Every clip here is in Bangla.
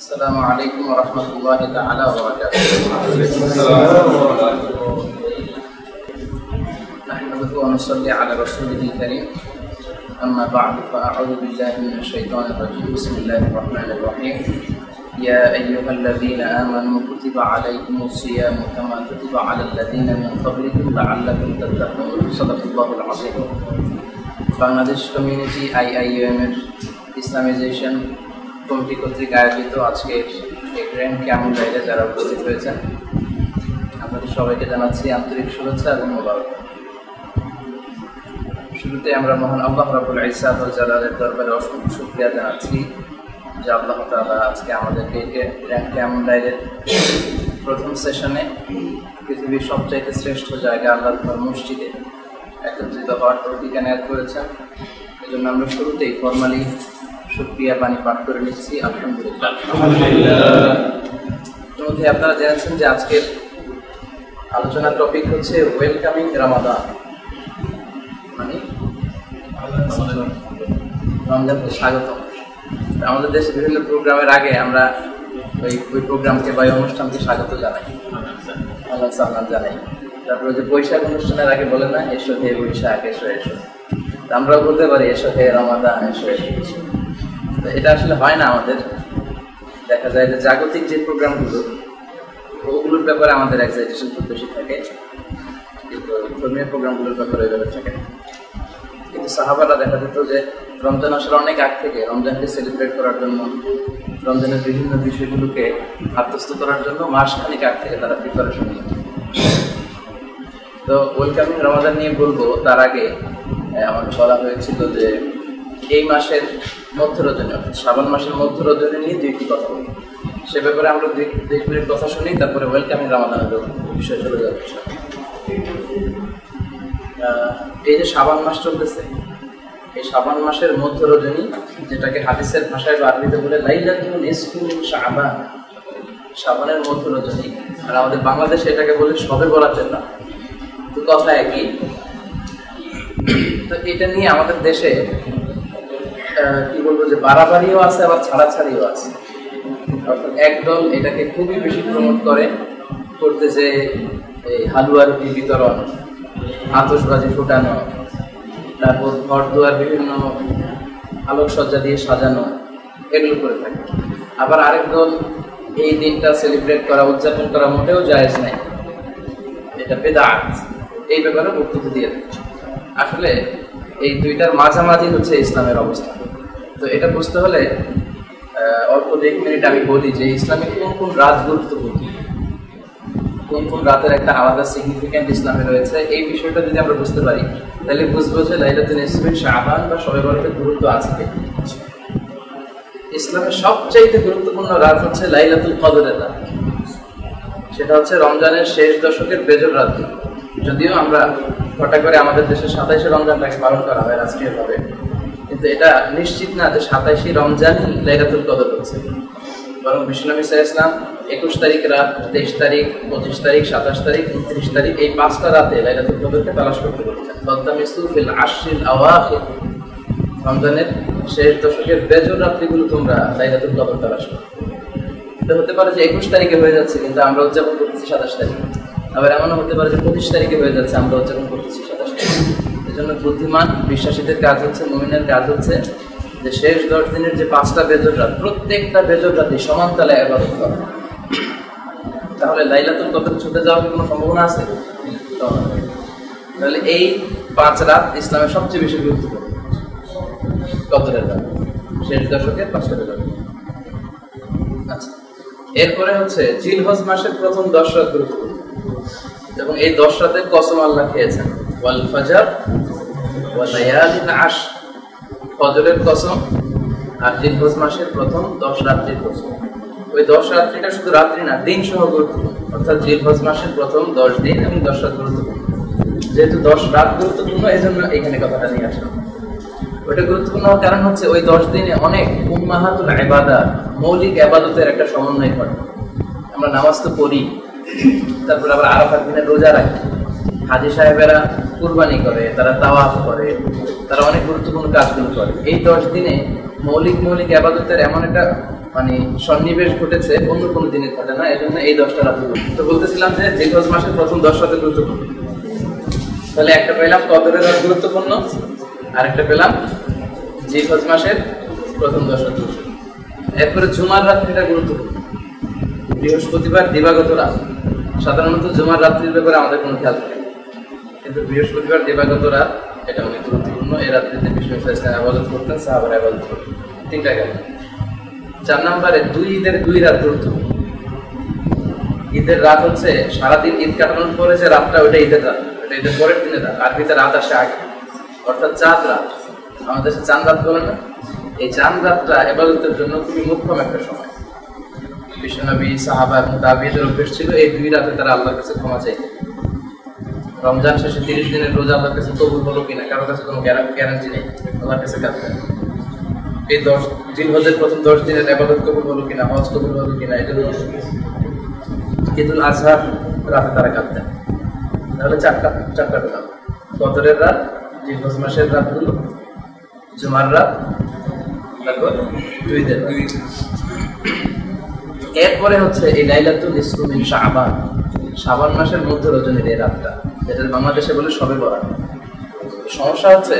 السلام عليكم ورحمة الله تعالى وبركاته. نحمده ونصلي على رسوله الكريم. أما بعد فأعوذ بالله من الشيطان الرجيم. بسم الله الرحمن الرحيم. يا أيها الذين آمنوا كتب عليكم الصيام كما كتب على الذين من قبلكم لعلكم تتقون. صدق الله العظيم. বাংলাদেশ কমিউনিটি IIUM এর ইসলামাইজেশন কমিটি কর্তৃক আয়োজিত আজকের এই গ্র্যান্ড ক্যাম্প গাইডে যারা উপস্থিত হয়েছেন আপনাদের সবাইকে জানাচ্ছি আন্তরিক শুভেচ্ছা এবং মোবারক। শুরুতে আমরা মহান আল্লাহ রাব্বুল ইজ্জাত ওয়াল জালালের দরবারে অসংখ্য শুকরিয়া জানাচ্ছি যে আল্লাহ তাআলা আজকে আমাদেরকে গ্র্যান্ড ক্যাম্প গাইডের প্রথম সেশনে পৃথিবীর সবচাইতে শ্রেষ্ঠ জায়গা আল্লাহর ঘর মসজিদে একত্রিত হওয়ার তৌফিক এনায়েত করেছেন। এজন্য আমরা শুরুতেই ফরমালি শুকরিয়া বাণী পাঠ করে নিচ্ছি। আলহামদুলিল্লাহ। ইতিমধ্যে আপনারা জেনেছেন যে আজকের আলোচনার টপিক হচ্ছে ওয়েলকামিং রামাদান, মানে রমজানকে স্বাগতম। আমাদের দেশে বিভিন্ন প্রোগ্রামের আগে আমরা ওই প্রোগ্রামকে বা অনুষ্ঠানকে স্বাগত জানাই, আল্লাহ সালাম জানাই। তারপরে যে বৈশাখ অনুষ্ঠানের আগে বলে না এসো হে বৈশাখ, এসো এসো, আমরাও বলতে পারি এসো হে রমাদান, এসো এসো। এটা আসলে হয় না আমাদের। দেখা যায় যে জাগতিক যে প্রোগ্রামগুলো ওগুলোর ব্যাপারে আমাদের এক্সাইটেশন খুব বেশি থাকে, কিন্তু ধর্মীয় প্রোগ্রামগুলোর ব্যাপারে ওইভাবে থাকে না। কিন্তু সাহাবারা দেখা যেত যে রমজান আসার অনেক আগ থেকে রমজানকে সেলিব্রেট করার জন্য, রমজানের বিভিন্ন বিষয়গুলোকে আত্মস্থ করার জন্য মাসখানিক আগ থেকে তারা প্রিপারেশন নিত। তো ওয়েলকামিং রমাদান নিয়ে বলবো, তার আগে আমার বলা হয়েছিল যে এই মাসের মধ্য রজনী অর্থাৎ শ্রাবণ মাসের মধ্য রজনী নিয়ে দুইটি কথা বলি। সে ব্যাপারে আমরা দুই মিনিট কথা শুনি, তারপরে ওয়েলকামিং রমাদানের বিষয় চলে যাবে। এই যে শ্রাবণ মাস চলতেছে, এই শ্রাবণ মাসের মধ্য রজনী, যেটাকে হাদিসের ভাষায় বা আরবিতে বলে লাইলাতুল নিসফি মিন শাবান, শ্রাবণের মধ্য রজনী, আর আমাদের বাংলাদেশে এটাকে বলে শবে বরাতের রাত। তো কথা একই। তো এটা নিয়ে আমাদের দেশে কি বলবো যে বাড়াবাড়িও আছে আবার ছাড়াছাড়িও আছে। অর্থাৎ একদল এটাকে খুবই বেশি প্রমোট করতে যে এই হালুয়া রুটি বিতরণ, আতশবাজি ফুটানো, তারপর ঘর দুয়ার বিভিন্ন আলোকসজ্জা দিয়ে সাজানো, এগুলো করে থাকে। আবার আরেক দল এই দিনটা সেলিব্রেট করা, উদযাপন করা মোটেও জায়েজ নাই, এটা বেদাত, এই ব্যাপারে বক্তব্য দিয়ে থাকে। আসলে এই দুইটার মাঝামাঝি হচ্ছে ইসলামের অবস্থা। তো এটা বুঝতে হলে অল্প 1 মিনিট আমি বলি যে ইসলামে কোন কোন রাত গুরুত্বপূর্ণ, কোন কোন রাতের একটা আলাদা সিগনিফিক্যান্ট ইসলামে রয়েছে। এই বিষয়টা যদি আমরা বুঝতে পারি তাহলে বুঝবো যে লাইলাতুল নিসফি শাবান বা শবে বরাতের গুরুত্ব আছে। ইসলামের সবচাইতে গুরুত্বপূর্ণ রাত হচ্ছে লাইলাতুল কদরের রাত। সেটা হচ্ছে রমজানের শেষ দশকের বেজর রাত। যদিও আমরা হঠাৎ করে আমাদের দেশে 27শে রমজানটাকে পালন করা হয় রাষ্ট্রীয়ভাবে, কিন্তু এটা নিশ্চিত না যে 27শে রমজানই লাইলাতুল কদর হচ্ছে। বরং বিশ্বনবী সাল্লাল্লাহু আলাইহি ওয়াসাল্লাম 21 তারিখ রাত, 23 তারিখ, 25 তারিখ, 27 তারিখ, 29 তারিখ, এই 5টা রাতে লাইলাতুল কদরকে তালাশ করতে বলেছেন। ফালতামিসু ফিল আশরিল আওয়াখির, রমজানের শেষ দশকের বেজর রাত্রিগুলো তোমরা লাইলাতুল কদর তালাশ করো। এটা হতে পারে যে 21 তারিখে হয়ে যাচ্ছে কিন্তু আমরা উদযাপন করতেছি 27 তারিখে। আবার এমনও হতে পারে যে 25 তারিখে হয়ে যাচ্ছে, আমরা উদযাপন করতেছি 27 তারিখে। এই জন্য বুদ্ধিমান বিশ্বাসীদের কাজ হচ্ছে, মুমিনের কাজ হচ্ছে যে শেষ 10 দিনের যে 5টা বেজর রাত, প্রত্যেকটা বেজর রাতে সমান তালে ইবাদত করা। তাহলে লাইলাতুল কদর ছুটে যাওয়ার কোনো সম্ভাবনা আছে? তাহলে এই 5 রাত ইসলামের সবচেয়ে বেশি গুরুত্বপূর্ণ কদরের রাত, শেষ দশকের 5টা বেজর। আচ্ছা, এরপরে হচ্ছে জিলহজ মাসের প্রথম 10 রাত গুরুত্বপূর্ণ, এবং এই 10 রাতে কসম আল্লাহ খেয়েছেন, ওয়াল ফাজর ওয়া লায়ালিন আশর, ফজরের কসম আর জিলহজ মাসের প্রথম 10 রাত্রির কসম। ওই 10 রাত্রিটা শুধু রাত্রি না, দিন সহ গুরুত্বপূর্ণ। অর্থাৎ জিলহজ মাসের প্রথম 10 দিন এবং 10 রাত গুরুত্বপূর্ণ। যেহেতু 10 রাত গুরুত্বপূর্ণ, এই জন্য এখানে কথাটা নিয়ে আসলাম। ওইটা গুরুত্বপূর্ণ হওয়ার কারণ হচ্ছে ওই 10 দিনে অনেক উম্মাহাতুল ইবাদাত, মৌলিক ইবাদতের একটা সমন্বয় ঘটে। আমরা নামাজ তো পড়ি, তারপর আবার আরাফার দিনে রোজা রাখি, হাজী সাহেবেরা কুরবানি করে, তারা তাওয়াফ করে, তারা অনেক গুরুত্বপূর্ণ কাজগুলো করে। এই 10 দিনে মৌলিক ইবাদতের এমন একটা মানে সন্নিবেশ ঘটেছে অন্য কোনো দিনের ঘটে না, এই জন্য এই 10টা রাত। তো বলতেছিলাম যে জিলহজ মাসের প্রথম 10 রাত গুরুত্বপূর্ণ। তাহলে একটা পেলাম কদরের রাত গুরুত্বপূর্ণ, আরেকটা পেলাম জিলহজ মাসের প্রথম 10 রাত গুরুত্বপূর্ণ। এরপরে জুমার রাত্রিটা গুরুত্বপূর্ণ। বৃহস্পতিবার দিবাগত রাত, সাধারণত জুমার রাত্রির ব্যাপারে আমাদের কোনো খেয়াল থাকে, কিন্তু বৃহস্পতিবার দিবাগত রাত এটা অনেক গুরুত্বপূর্ণ। এই রাত্রিতে বিষ্ণু ইসলাম ইবাদত করতেন, সাহাবারা ইবাদত করতেন। 3টা গেল। 4 নম্বরে ঈদের 2 রাত গুরুত্বপূর্ণ। ঈদের রাত হচ্ছে সারাদিন ঈদ কাটানোর পরে যে রাতটা, ওইটা ঈদের রাত, ওইটা ঈদের পরের দিনের রাত। আরবিতে রাত আসে আগে, অর্থাৎ চাঁদ রাত। আমাদের দেশে চাঁদ রাত বলে না? এই চাঁদ রাতটা ইবাদতের জন্য খুবই মুখ্যম একটা সময়। বিশ্বনবী, সাহাবা এবং তাবিঈদের অভ্যেস ছিল এই 2 রাতে তারা আল্লাহর কাছে ক্ষমা চাইতেন। রমজান শেষে 30 দিনের রোজা আল্লাহর কাছে কবুল হলো কিনা কারোর কাছে কোনো গ্যারান্টি নেই, আল্লাহর কাছে কাঁদতেন। এই 10 জিলহজের প্রথম 10 দিনের ইবাদত কবুল হলো কিনা, হজ কবুল হলো কিনা, এটা ঈদুল আজহার রাতে তারা কাঁদতেন। তাহলে চারটা পেলাম, কদরের রাত, জিলহজ মাসের রাতগুলো, জুমার রাত, তারপর 2 দিন। এরপরে হচ্ছে এই লাইলাতুল নিসফু মিন শাবান, শাবান মাসের মধ্য রজনীর এই রাতটা, যেটা বাংলাদেশে বলে শবে বরাত। সমস্যা হচ্ছে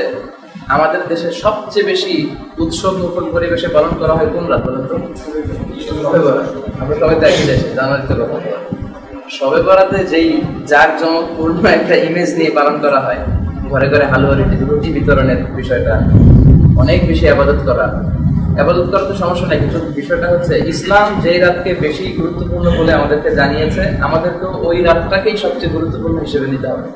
আমাদের দেশে সবচেয়ে বেশি উৎসব মুখর পরিবেশে পালন করা হয় কোন রাত বলেন তো? শবে বরাত। আমরা সবাই তো একই দেশে, জানুয়ারিতে কথা বলা। শবে বরাতে যেই জাঁকজমকপূর্ণ একটা ইমেজ নিয়ে পালন করা হয়, ঘরে ঘরে হালুয়া রুটি বিতরণের বিষয়টা, অনেক বেশি আবাদত করা তো সমস্যা নেই, কিন্তু বিষয়টা হচ্ছে ইসলাম যেই রাতকে বেশি গুরুত্বপূর্ণ বলে আমাদেরকে জানিয়েছে, আমাদেরকে ওই রাতটাকেই সবচেয়ে গুরুত্বপূর্ণ হিসেবে নিতে হবে।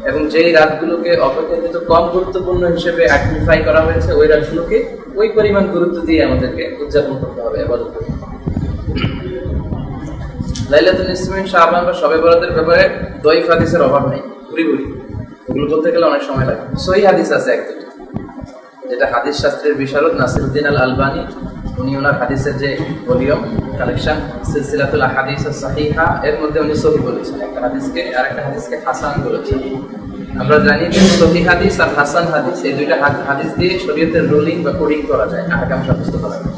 এবং যেই রাতগুলোকে অপেক্ষাকৃত কম গুরুত্বপূর্ণ হিসেবে আইডেন্টিফাই করা হয়েছে, ওই রাতগুলোকে ওই পরিমাণ গুরুত্ব দিয়ে আমাদেরকে উদযাপন করতে হবে, ইবাদত করতে হবে। লাইলাতুল নিসফু মিন শাবান বা শবে বরাতের ব্যাপারে দয়ীফ হাদিসের অভাব নেই, পুরোপুরি ওগুলো বলতে গেলে অনেক সময় লাগে। সহিহ হাদিস আছে একটা, যেটা হাদিস শাস্ত্রের বিশারদ নাসিরউদ্দিন আল আলবানী, উনি ওনার হাদিসের যে ভলিউম কালেকশন সিলসিলাতুল আহাদিস আস-সাহিহা, এর মধ্যে উনি সহিহ বলেছেন একটা হাদিসকে, আর একটা হাদিসকে হাসান বলেছেন। আমরা জানি যে সহিহ হাদিস আর হাসান হাদিস, এই 2টা হাদিস দিয়ে শরীয়তের রুলিং বা কোডিং করা যায়, আহকাম সাব্যস্ত করা যায়,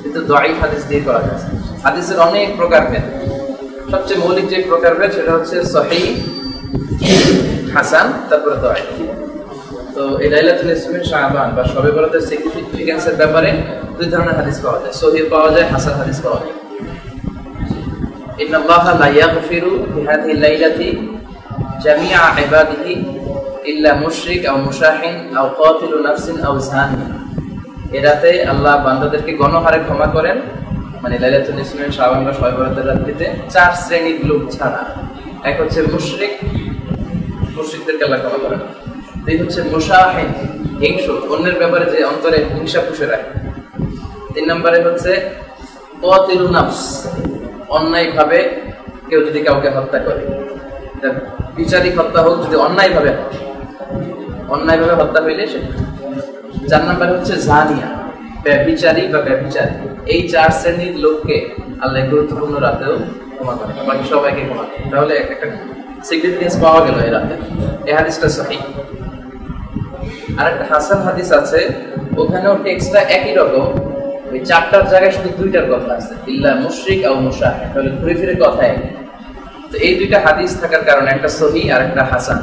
কিন্তু দয়ীফ হাদিস দিয়ে করা যায়। হাদিসের অনেক প্রকারভেদ, সবচেয়ে মৌলিক যে প্রকারভেদ সেটা হচ্ছে সহিহ, হাসান, তারপরে দয়ীফ। তো এই লাইলাতুল নিসফু মিন শাবান বা শবে বরাতের সিগনিফিকেন্সের ব্যাপারে 2 ধরনের হাদিস পাওয়া যায়, সহিহ পাওয়া যায়, হাসান হাদিস পাওয়া যায়। ইন্নাল্লাহা লা ইয়াগফিরু ফি হাযিহি লাইলাতি জামিআ ইবাদিহি ইল্লা মুশরিক আও মুশাহিন আও কাতিলু নাফসিন আও জানি। এই রাতে আল্লাহ বান্দাদেরকে গণহারে ক্ষমা করেন, মানে লাইলাতুল নিসফু মিন শাবান বা শবে বরাতের রাত্রিতে 4 শ্রেণীর লোক ছাড়া। এক হচ্ছে মুশরিক, মুশরিকদেরকে আল্লাহ ক্ষমা করেন। 2 হচ্ছে মুশাহিন, হিংসু, অন্যের ব্যাপারে যে অন্তরে হিংসা পুষে রাখে। 3 নম্বরে হচ্ছে কাতিলু নাফস, অন্যায়ভাবে কেউ যদি কাউকে হত্যা করে, বিচারিক হত্যা হোক, যদি অন্যায়ভাবে হত্যা হইলে সে। 4 নম্বরে হচ্ছে জানিয়া, ব্যভিচারী বা ব্যভিচারী। এই 4 শ্রেণীর লোককে আল্লাহ গুরুত্বপূর্ণ রাতেও ক্ষমা করেন, বাকি সবাইকে ক্ষমা করেন। তাহলে একটা সিগনিফিকেন্স পাওয়া গেল এই রাতে। এই হাদিসটা সহিহ। আর একটা হাসান হাদিস আছে, ওখানেও টেক্সটটা একই রকম, ওই 4টার জায়গায় শুধু 2টার কথা আছে, ইল্লা মুশরিক আও মুশাহিন, তাহলে ঘুরে ফিরে কথাই। তো এই 2টা হাদিস থাকার কারণে, একটা সহিহ আর একটা হাসান,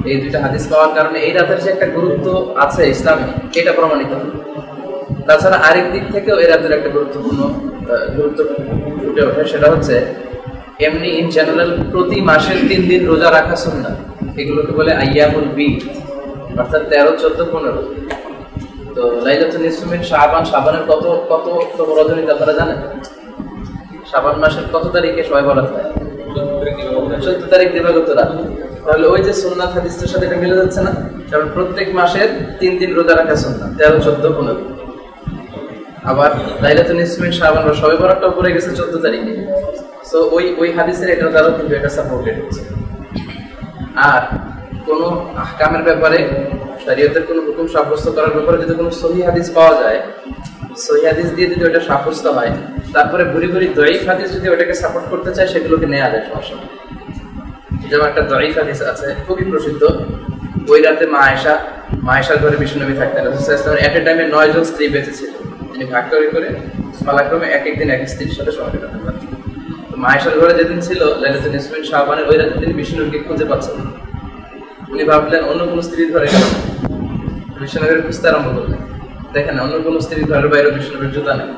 এই 2টা হাদিস পাওয়ার কারণে এই রাতের যে একটা গুরুত্ব আছে ইসলামে, এটা প্রমাণিত। তাছাড়া আরেক দিক থেকেও এই রাতের একটা গুরুত্ব ফুটে ওঠে, সেটা হচ্ছে এমনি ইন জেনারেল প্রতি মাসের 3 দিন রোজা রাখা সুন্নাত, এগুলোকে বলে আইয়ামুল বীদ, অর্থাৎ 13, 14, 15। তো লাইলাতুল নিসফু মিন শাবান, শাবানের কত রজনীতে আপনারা জানেন? শাবান মাসের কত তারিখে শবে বরাত হয়? 14 তারিখ দিবাগত রাত। তাহলে ওই যে সুন্নাত হাদিসের সাথে এটা মিলে যাচ্ছে না? কারণ প্রত্যেক মাসের 3 দিন রোজা রাখা সুন্নাত, 13, 14, 15। আবার লাইলাতুল নিসফু মিন শাবান বা শবে বরাতটাও পড়ে গেছে 14 তারিখে। সো ওই হাদিসের এটা দ্বারা কিন্তু এটা সাপোর্টেড হচ্ছে। আর কোন আহকামের ব্যাপারে, শরীয়তের কোন হুকুম সাব্যস্ত করার ব্যাপারে যদি কোনো সহিহ হাদিস পাওয়া যায়, সহিহ হাদিস দিয়ে যদি ওটা সাব্যস্ত হয়, তারপরে ঘুরি দয়ীফ হাদিস যদি ওটাকে সাপোর্ট করতে চায়, সেগুলোকে নেওয়া যায়, সমস্যা নেই। যেমন একটা দয়ীফ হাদিস আছে খুবই প্রসিদ্ধ, ওই রাতে মা আয়েশার ঘরে বিষ্ণু নবী থাকতেন। রাসূলুল্লাহ সাল্লাল্লাহু আলাইহি ওয়াসাল্লামের এট এ টাইমে 9 জন স্ত্রী বেঁচে ছিল, তিনি ভাগ করে পালাক্রমে এক একদিন এক স্ত্রীর সাথে সময় কাটাতে পারতেন। তো মায়েশার ঘরে যেদিন ছিল লাইলাতুন নিসফিন শাবানের ওই রাতে তিনি বিষ্ণুনবীকে খুঁজে পাচ্ছেন। উনি ভাবলেন অন্য কোনো স্ত্রীর ঘরে গেল, বিষ্ণুনবীর খুঁজতে আরম্ভ করলেন। দেখেন অন্য কোনো স্ত্রীর ঘরের বাইরে বিষ্ণুনবীর জুতা নেই।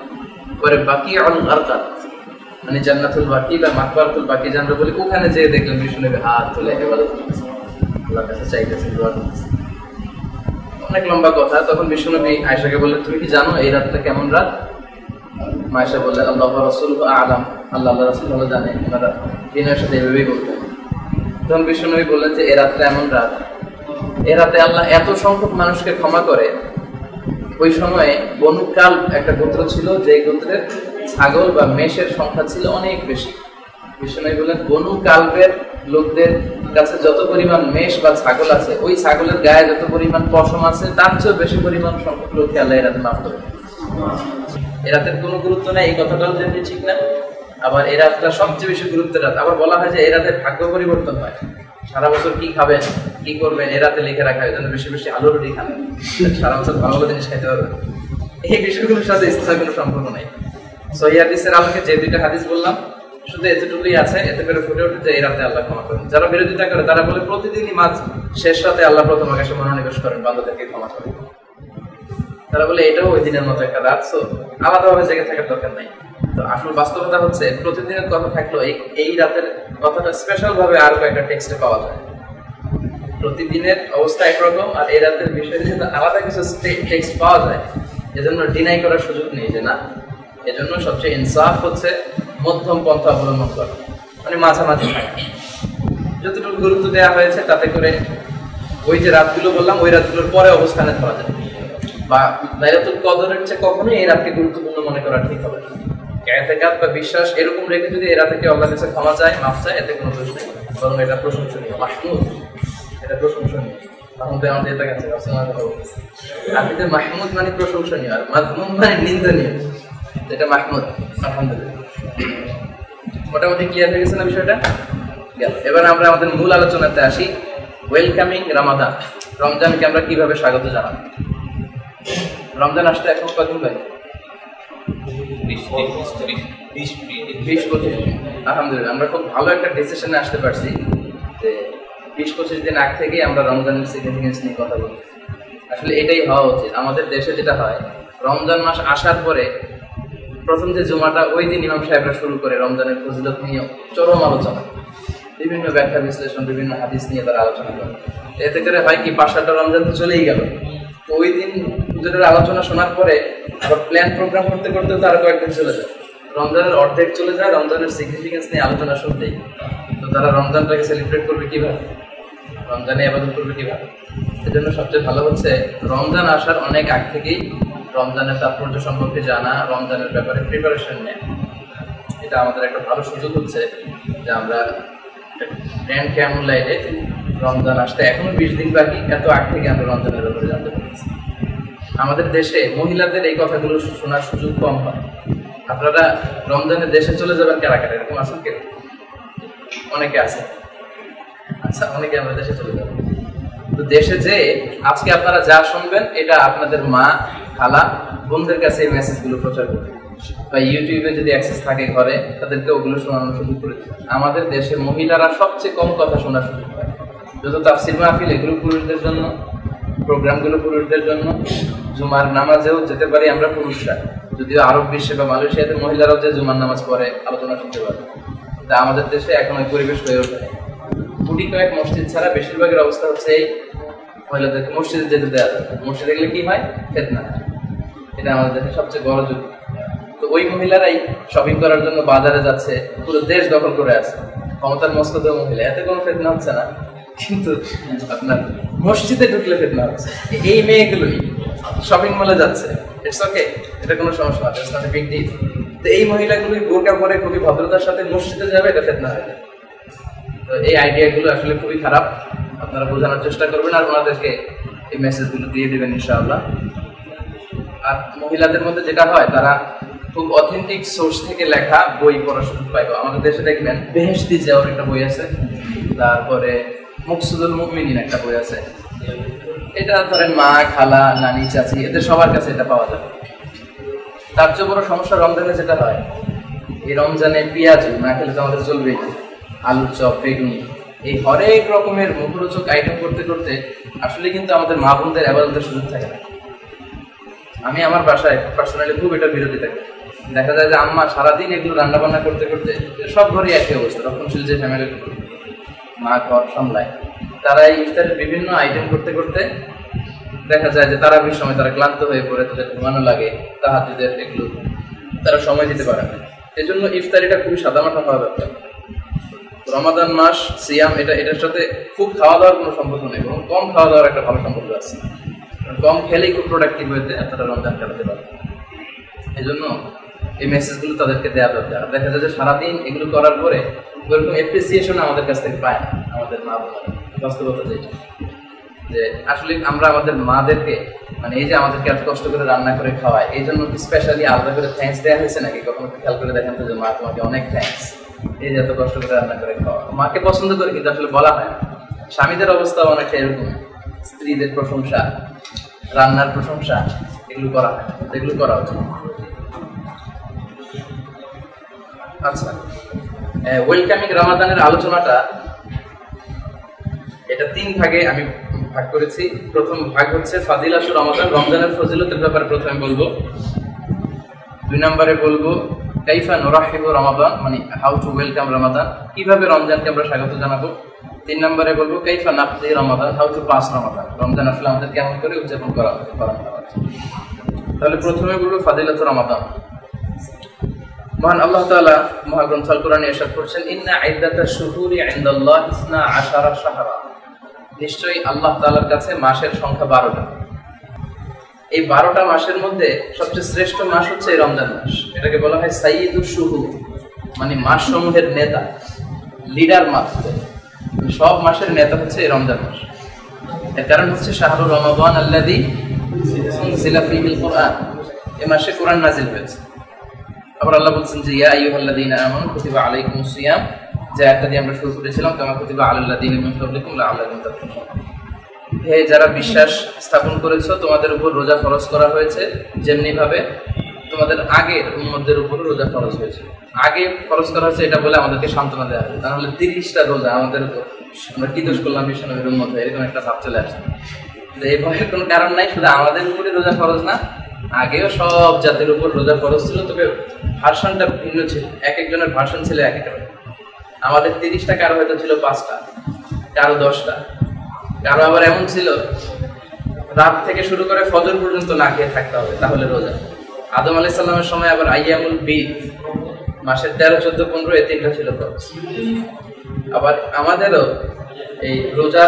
পরে বাকি আরকাত মানে জান্নাতুল বাকি বা মাকবারাতুল বাকি জানরা বলি, ওখানে যেয়ে দেখলেন বিষ্ণুনবী হাত তুলে ইবাদত করতেছে, আল্লাহর কাছে চাইতেছে, দোয়া করতেছে। অনেক লম্বা কথা। তখন বিষ্ণুনবী আয়েশাকে বললেন, তুমি কি জানো এই রাতটা কেমন রাত? আয়েশা বললেন, আল্লাহ ওয়া রাসূলুহু আ'লাম, আল্লাহ আল্লাহর রাসূল ভালো জানে। ওনারা দিনের সাথে এভাবেই বলতেন। তখন বিষ্ণুনবী বললেন যে এই রাতটা এমন রাত, এই রাতে আল্লাহ এত সংখ্যক মানুষকে ক্ষমা করে। ওই সময়ে বনু কালব একটা গোত্র ছিল, যে গোত্রের ছাগল বা মেষের সংখ্যা ছিল অনেক বেশি। বিষ্ণুনবী বললেন, বনু কালবের লোকদের কাছে যত পরিমাণ মেষ বা ছাগল আছে, ওই ছাগলের গায়ে যত পরিমাণ পশম আছে, তার চেয়েও বেশি পরিমাণ সংখ্যক লোককে আল্লাহ এই রাতে মাফ করে। এই রাতের কোনো গুরুত্ব নেই, এই কথাটাও যেমনি ঠিক না। আবার এই রাতটা সবচেয়ে বেশি গুরুত্বের রাত। আবার বলা হয় যে এই রাতে ভাগ্য পরিবর্তন হয়। সারা বছর কি খাবেন, কি করবেন, এই রাতে লিখে রাখা হয় যেন বেশি বেশি আলু রুটি খান, সারা বছর ভালো ভালো জিনিস খাইতে পারবেন। এই বিষয়গুলোর সাথে ইসলামের কোনো সম্পর্ক নাই। সহিহ হাদিসের আলোকে যে দুইটা হাদিস বললাম, শুধু এতটুকুই আছে, এতে করে ফুটে ওঠে যে এই রাতে আল্লাহ ক্ষমা করেন। যারা বিরোধিতা করে তারা বলে প্রতিদিনই মাঝ শেষ রাতে আল্লাহ প্রথম আকাশে মনোনিবেশ করেন, বান্দাদেরকে ক্ষমা করেন। তারা বলে এটাও ওই দিনের মতো একটা রাত, আলাদাভাবে জেগে থাকার দরকার নাই। তো আসল বাস্তবতা হচ্ছে প্রতিদিনের কথা থাকলেও এই রাতের কথাটা স্পেশাল ভাবে আর কয়েকটা টেক্সটে পাওয়া যায়। প্রতিদিনের অবস্থা একরকম, আর এই রাতের বিষয়ে যদি আলাদা কিছু টেক্সট পাওয়া যায়, এজন্য ডিনাই করার সুযোগ নেই যে না। এজন্য সবচেয়ে ইনসাফ হচ্ছে মধ্যম পন্থা অবলম্বন করা, মানে মাঝামাঝি থাকা। যতটুকু গুরুত্ব দেওয়া হয়েছে তাতে করে ওই যে রাতগুলো বললাম, ওই রাতগুলোর পরে অবস্থানে ধরা যায়। বা লাইলাতুল কদরের চেয়ে কখনোই এই রাতকে গুরুত্বপূর্ণ মনে করা ঠিক হবে না। ইতিকাদ বা বিশ্বাস এরকম রেখে যদি এই রাতে কেউ আল্লাহর কাছে ক্ষমা চায়, মাফ চায়, এতে কোনো দোষ নেই, বরং এটা প্রশংসনীয়, মাহমুদ। এটা প্রশংসনীয়। মাহমুদে আমাদের এটা কাছে আরবিতে মাহমুদ মানে প্রশংসনীয়, আর মাযমুম মানে নিন্দনীয়। এটা মাহমুদ, আলহামদুলিল্লাহ। মোটামুটি ক্লিয়ার হয়ে গেছে না বিষয়টা? গেল। এবার আমরা আমাদের মূল আলোচনাতে আসি। ওয়েলকামিং রামাদান, রমজানকে আমরা কিভাবে স্বাগত জানাবো? রমজান আসতে এখন কতদিন বাকি? 20-25। আলহামদুলিল্লাহ, আমরা খুব ভালো একটা ডিসিশনে আসতে পারছি যে 20-25 দিন আগ থেকে আমরা রমজানের সিগনিফিকেন্স নিয়ে কথা বলি। আসলে এটাই হওয়া উচিত। আমাদের দেশে যেটা হয়, রমজান মাস আসার পরে প্রথম যে জুমাটা, ওই দিন ইমাম সাহেবরা শুরু করে রমজানের ফজিলত নিয়ে চরম আলোচনা, বিভিন্ন ব্যাখ্যা বিশ্লেষণ, বিভিন্ন হাদিস নিয়ে তারা আলোচনা করে। এতে করে হয় কি, 5-7টা রমজান তো চলেই গেল। ওই দিন হুজুরের আলোচনা শোনার পরে আবার প্ল্যান প্রোগ্রাম করতে করতে তো আরো কয়েকদিন চলে যায়, রমজানের অর্ধেক চলে যায় রমজানের সিগনিফিকেন্স নিয়ে আলোচনা শুনতেই। তো তারা রমজানটাকে সেলিব্রেট করবে কিভাবে, রমজানে ইবাদত করবে কিভাবে? সেজন্য সবচেয়ে ভালো হচ্ছে রমজান আসার অনেক আগ থেকেই রমজানের তাৎপর্য সম্পর্কে জানা, রমজানের ব্যাপারে প্রিপারেশন নেয়। এটা আমাদের একটা ভালো সুযোগ হচ্ছে যে আমরা গ্র্যান্ড ক্যামুল লাইটে রমজান আসতে এখনো 20 দিন বাকি, এত আগ থেকে আমরা রমজানের ব্যাপারে জানতে পারছি। আমাদের দেশে মহিলাদের এই কথাগুলো শোনার সুযোগ কম হয়। আপনারা রমজানের দেশে চলে যাবেন কারা কারা, এরকম আছেন কেউ? অনেকে আছে। আচ্ছা, অনেকে আমরা দেশে চলে যাবো। তো দেশে যে আজকে আপনারা যা শুনবেন, এটা আপনাদের মা, খালা, বোনদের কাছে এই মেসেজগুলো প্রচার করবে, বা ইউটিউবে যদি অ্যাক্সেস থাকে ঘরে, তাদেরকে ওগুলো শোনানোর সুযোগ করে দিবে। আমাদের দেশে মহিলারা সবচেয়ে কম কথা শোনার সুযোগ পায়। যত তাফসির মাহফিল, এগুলো পুরুষদের জন্য, প্রোগ্রামগুলো পুরুষদের জন্য। জুমার নামাজেও যেতে পারি আমরা পুরুষরা, যদিও আরব বিশ্বে বা মালয়েশিয়াতে মহিলারাও যে জুমার নামাজ পড়ে আলোচনা শুনতে পারে। তা আমাদের দেশে এখন ওই পরিবেশ হয়ে ওঠে। গুটি কয়েক মসজিদ ছাড়া বেশিরভাগের অবস্থা হচ্ছে এই, মহিলাদেরকে মসজিদে যেতে দেওয়া যায়। মসজিদে গেলে কি হয়? ফিতনা। এটা আমাদের দেশে সবচেয়ে বড় যুগ। তো ওই মহিলারাই শপিং করার জন্য বাজারে যাচ্ছে, পুরো দেশ দখল করে আছে, ক্ষমতার মস্তদ মহিলা, এতে কোনো ফিতনা হচ্ছে না। কিন্তু আপনার মসজিদে ঢুকলে ফিতনা হচ্ছে। এই মেয়েগুলোই শপিং মলে যাচ্ছে, ইটস ওকে, এটা কোনো সমস্যা না, it's not a big deal. তো এই মহিলাগুলোই বোরকা পরে খুবই ভদ্রতার সাথে মসজিদে যাবে, এটা ফিতনা হয়ে যায়। তো এই আইডিয়াগুলো আসলে খুবই খারাপ, আপনারা বোঝানোর চেষ্টা করবেন আর ওনাদেরকে এই মেসেজগুলো দিয়ে দেবেন ইনশাআল্লাহ। আর মহিলাদের মধ্যে যেটা হয়, তারা খুব অথেন্টিক সোর্স থেকে লেখা বই পড়ার সুযোগ পাইব। আমাদের দেশে দেখবেন বেহেশতি জিয়াওর একটা বই আছে, তারপরে মুকসুদুল মুমিনিন একটা বই আছে। এটা ধরেন মা, খালা, নানি, চাচি, এদের সবার কাছে এটা পাওয়া যাবে। তার চেয়ে বড় সমস্যা রমজানে যেটা হয়, এই রমজানে পেঁয়াজ না খেলে তো আমাদের চলবেই, আলুর চপ, বেগুনি, এই হরেক রকমের মুখরোচক আইটেম করতে করতে আসলে কিন্তু আমাদের মা বোনদের ইবাদতের সুযোগ থাকে না। আমি আমার বাসায় পার্সোনালি খুব এটা বিরোধী থাকি। দেখা যায় যে আম্মা সারাদিন এগুলো রান্না বান্না করতে করতে, সব ঘরে একই অবস্থা, রক্ষণশীল যে ফ্যামিলি, মা ঘর সামলায়, তারা এই ইফতারের বিভিন্ন আইটেম করতে করতে দেখা যায় যে তারাবির সময় তারা ক্লান্ত হয়ে পড়ে, তাদের ঘুমানো লাগে, তাহাজ্জুদের এগুলো তারা সময় দিতে পারে না। এই জন্য ইফতারিটা খুবই সাদামাটা হওয়া দরকার। রমাদান মাস সিয়াম, এটার সাথে খুব খাওয়া দাওয়ার কোনো সম্পর্ক নেই, এবং কম খাওয়া দাওয়ার একটা ভালো সম্পর্ক আছে। কম খেলেই খুব প্রোডাক্টিভ হয়েছে তারা রমজান কাটাতে পারে। এই জন্য এই মেসেজগুলো তাদেরকে দেওয়া দরকার। দেখা যায় যে সারাদিন এগুলো করার পরে ওরকম অ্যাপ্রিসিয়েশন আমাদের কাছ থেকে পায় না আমাদের মা বোনেরা। বাস্তবতা যেটা, যে আসলে আমরা আমাদের মাদেরকে, মানে এই যে আমাদেরকে এত কষ্ট করে রান্না করে খাওয়ায়, এই জন্য স্পেশালি আলাদা করে থ্যাঙ্কস দেওয়া হয়েছে নাকি? কখনো খেয়াল করে দেখেন তো যে মা তোমাকে অনেক থ্যাঙ্কস, এই যে এত কষ্ট করে রান্না করে খাওয়া। মাকে পছন্দ করে কিন্তু আসলে বলা হয় না। স্বামীদের অবস্থা অনেকটা এরকম, স্ত্রীদের প্রশংসা, রান্নার প্রশংসা, এগুলো করা হয়, এগুলো করা উচিত। আচ্ছা, ওয়েলকামিং রমাদানের আলোচনাটা এটা 3 ভাগে আমি ভাগ করেছি। প্রথম ভাগ হচ্ছে ফাদিলাতুর রমাদান, রমজানের ফজিলতের ব্যাপারে প্রথমে বলবো। 2 নম্বরে বলবো কাইফা নুরাহিবু রমাদান, মানে হাউ টু ওয়েলকাম রমাদান, কিভাবে রমজানকে আমরা স্বাগত জানাবো। 3 নম্বরে বলবো কাইফা নাকদি Ramadan, how to pass Ramadan, Ramzan আসলে আমাদের কেমন করে উদযাপন করা হবে। তাহলে প্রথমে বলবো ফাদিলাতুর রমাদান। মহান আল্লাহ তাআলা মহাগ্রন্থ আল কোরআনে ইরশাদ করছেন, ইন্না ইদ্দাতাশ শুহুরি ইনদাল্লাহি 12 শাহরা, নিশ্চয়ই আল্লাহ তাআলার কাছে মাসের সংখ্যা 12টা। এই 12টা মাসের মধ্যে সবচেয়ে শ্রেষ্ঠ মাস হচ্ছে এই রমজান মাস। এটাকে বলা হয় সাইয়্যিদুশ শুহুর, মানে মাস সমূহের নেতা, লিডার মাস। সব মাসের নেতা হচ্ছে এই রমজান মাস। এর কারণ হচ্ছে শাহরু রমাদান আল্লাযী উনজিলা ফীহিল কুরআন, এই মাসে কোরআন নাযিল হয়েছে। আবার আল্লাহ বলছেন যে ইয়া আইয়ুহাল্লাযীনা আমানু কুতিবা আলাইকুমুস সিয়াম, যে আয়াতটা দিয়ে আমরা শুরু করেছিলাম, কামা কুতিবা আলাল্লাযীনা মিন ক্বাবলিকুম লাআল্লাকুম তাত্তাকুন। হে যারা বিশ্বাস স্থাপন করেছো, তোমাদের উপর রোজা ফরজ করা হয়েছে যেমনি ভাবে তোমাদের আগের উম্মতদের উপর রোজা ফরজ হয়েছে। আগে ফরজ করা হয়েছে এটা বলে আমাদেরকে সান্ত্বনা দেওয়া হবে, তাহলে 30টা রোজা আমাদের উপর, আমরা কি দোষ করলাম বিশ্বনবীর উম্মত হয়ে, এরকম একটা ভাব চলে আসছে। এই ভয়ের কোনো কারণ নাই, শুধু আমাদের উপরে রোজা ফরজ না, আগেও সব জাতির উপর রোজা ফরজ ছিল, তবে ভার্সনটা ভিন্ন ছিল, এক একজনের ভার্সন ছিল এক এক রকম। আমাদের 30টা, কারো হয়তো ছিল 5টা, কারো 10টা, কারো আবার এমন ছিল রাত থেকে শুরু করে ফজর পর্যন্ত না খেয়ে থাকতে হবে, তাহলে রোজা। আদম আলাইহিস সালামের সময় আবার আইয়ামুল বীদ, মাসের 13, 14, 15 এই 3টা ছিল ফরজ। আবার আমাদেরও এই রোজা,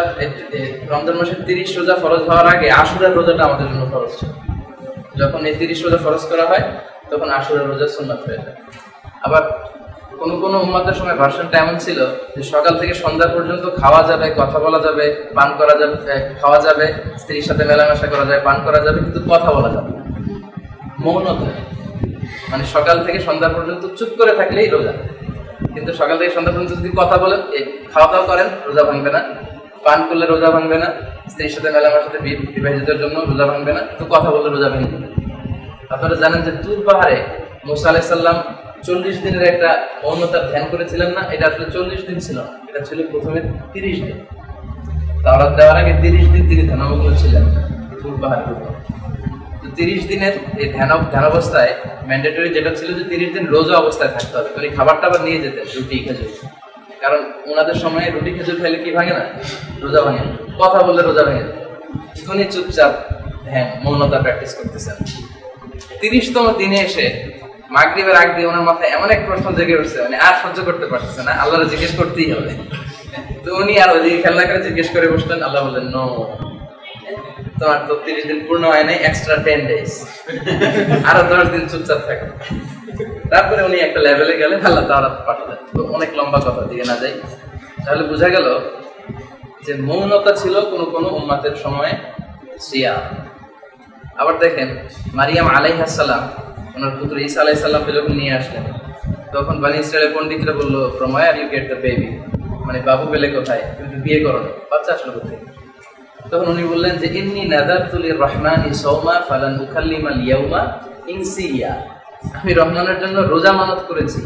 রমজান মাসের 30 রোজা ফরজ হওয়ার আগে আশুরার রোজাটা আমাদের জন্য ফরজ ছিল। যখন এই 30 রোজা ফরজ করা হয় তখন আশুরার রোজা সুন্নাত হয়ে যায়। আবার কোন কোন উম্মতের সময় ভার্সনটা এমন ছিল যে সকাল থেকে সন্ধ্যা পর্যন্ত খাওয়া যাবে, কথা বলা যাবে, পান করা যাবে, খাওয়া যাবে, স্ত্রীর সাথে মেলামেশা করা যাবে, পান করা যাবে, কিন্তু কথা বলা যাবে না, মৌনতা। মানে সকাল থেকে সন্ধ্যা পর্যন্ত চুপ করে থাকলেই রোজা, কিন্তু সকাল থেকে সন্ধ্যা পর্যন্ত যদি কথা বলে, খাওয়া দাওয়া করেন, রোজা ভাঙবে না, পান করলে রোজা ভাঙবে না, স্ত্রীর সাথে মেলামেশাতে বিবাহিতদের জন্য রোজা ভাঙবে না, কিন্তু কথা বললে রোজা ভেঙে যাবে। আপনারা জানেন যে তুর পাহাড়ে মুসা আলাইহিস সালাম 40 দিনের একটা মৌনতার ধ্যান করেছিলেন না? এটা আসলে 40 দিন ছিল না, এটা ছিল প্রথমে 30 দিন। তাওরাত দেওয়ার আগে 30 দিন তিনি ধ্যানমগ্ন ছিলেন তুর পাহাড়ে। 30 দিনের এই ধ্যানাবস্থায় ম্যান্ডেটরি যেটা ছিল যে 30 দিন রোজা অবস্থায় থাকতে হবে। তো এই খাবারটা আবার নিয়ে যেতেন, রুটি খেজুর, কারণ ওনাদের সময় রুটি খেজুর খাইলে কি ভাঙে না? রোজা ভাঙে। কথা বললে রোজা ভাঙে। উনি চুপচাপ ধ্যান মৌনতা প্র্যাকটিস করতেছেন। 30তম দিনে এসে মাগরিবের আগ দিয়ে ওনার মাথায় এমন এক প্রশ্ন জেগে উঠছে, মানে আর সহ্য করতে পারতেছে না, আল্লাহরে জিজ্ঞেস করতেই হবে। তো উনি আর ওইদিকে খেয়াল না করে জিজ্ঞেস করে বসলেন। আল্লাহ বললেন, নো, তোমার তো 30 দিন পূর্ণ হয় নাই, এক্সট্রা 10 ডেজ, আরো 10 দিন চুপচাপ থাকো। তারপরে উনি একটা লেভেলে গেলেন, আল্লাহ তাআলা পাঠালেন। তো অনেক লম্বা কথা দিয়ে না যাই, তাহলে বোঝা গেল যে মৌনতা ছিল কোন কোন উম্মতের সময় সিয়াম। আবার দেখেন মারিয়াম আলাইহিস সালাম ওনার পুত্র ঈসা আলাইহিস সালামকে যখন নিয়ে আসলেন, তখন বনি ইসরায়েলের পণ্ডিতরা বললো, from where you get the baby, মানে বাবু পেলে কোথায়, কিন্তু বিয়ে করো না, বাচ্চা আসলো কোথায়? তখন উনি বললেন যে ইন্নী নাযারতু লির রহমানি সাওমা ফালান উকাল্লিমাল ইয়াওমা ইনসিয়া, আমি রহমানের জন্য রোজা মানত করেছি।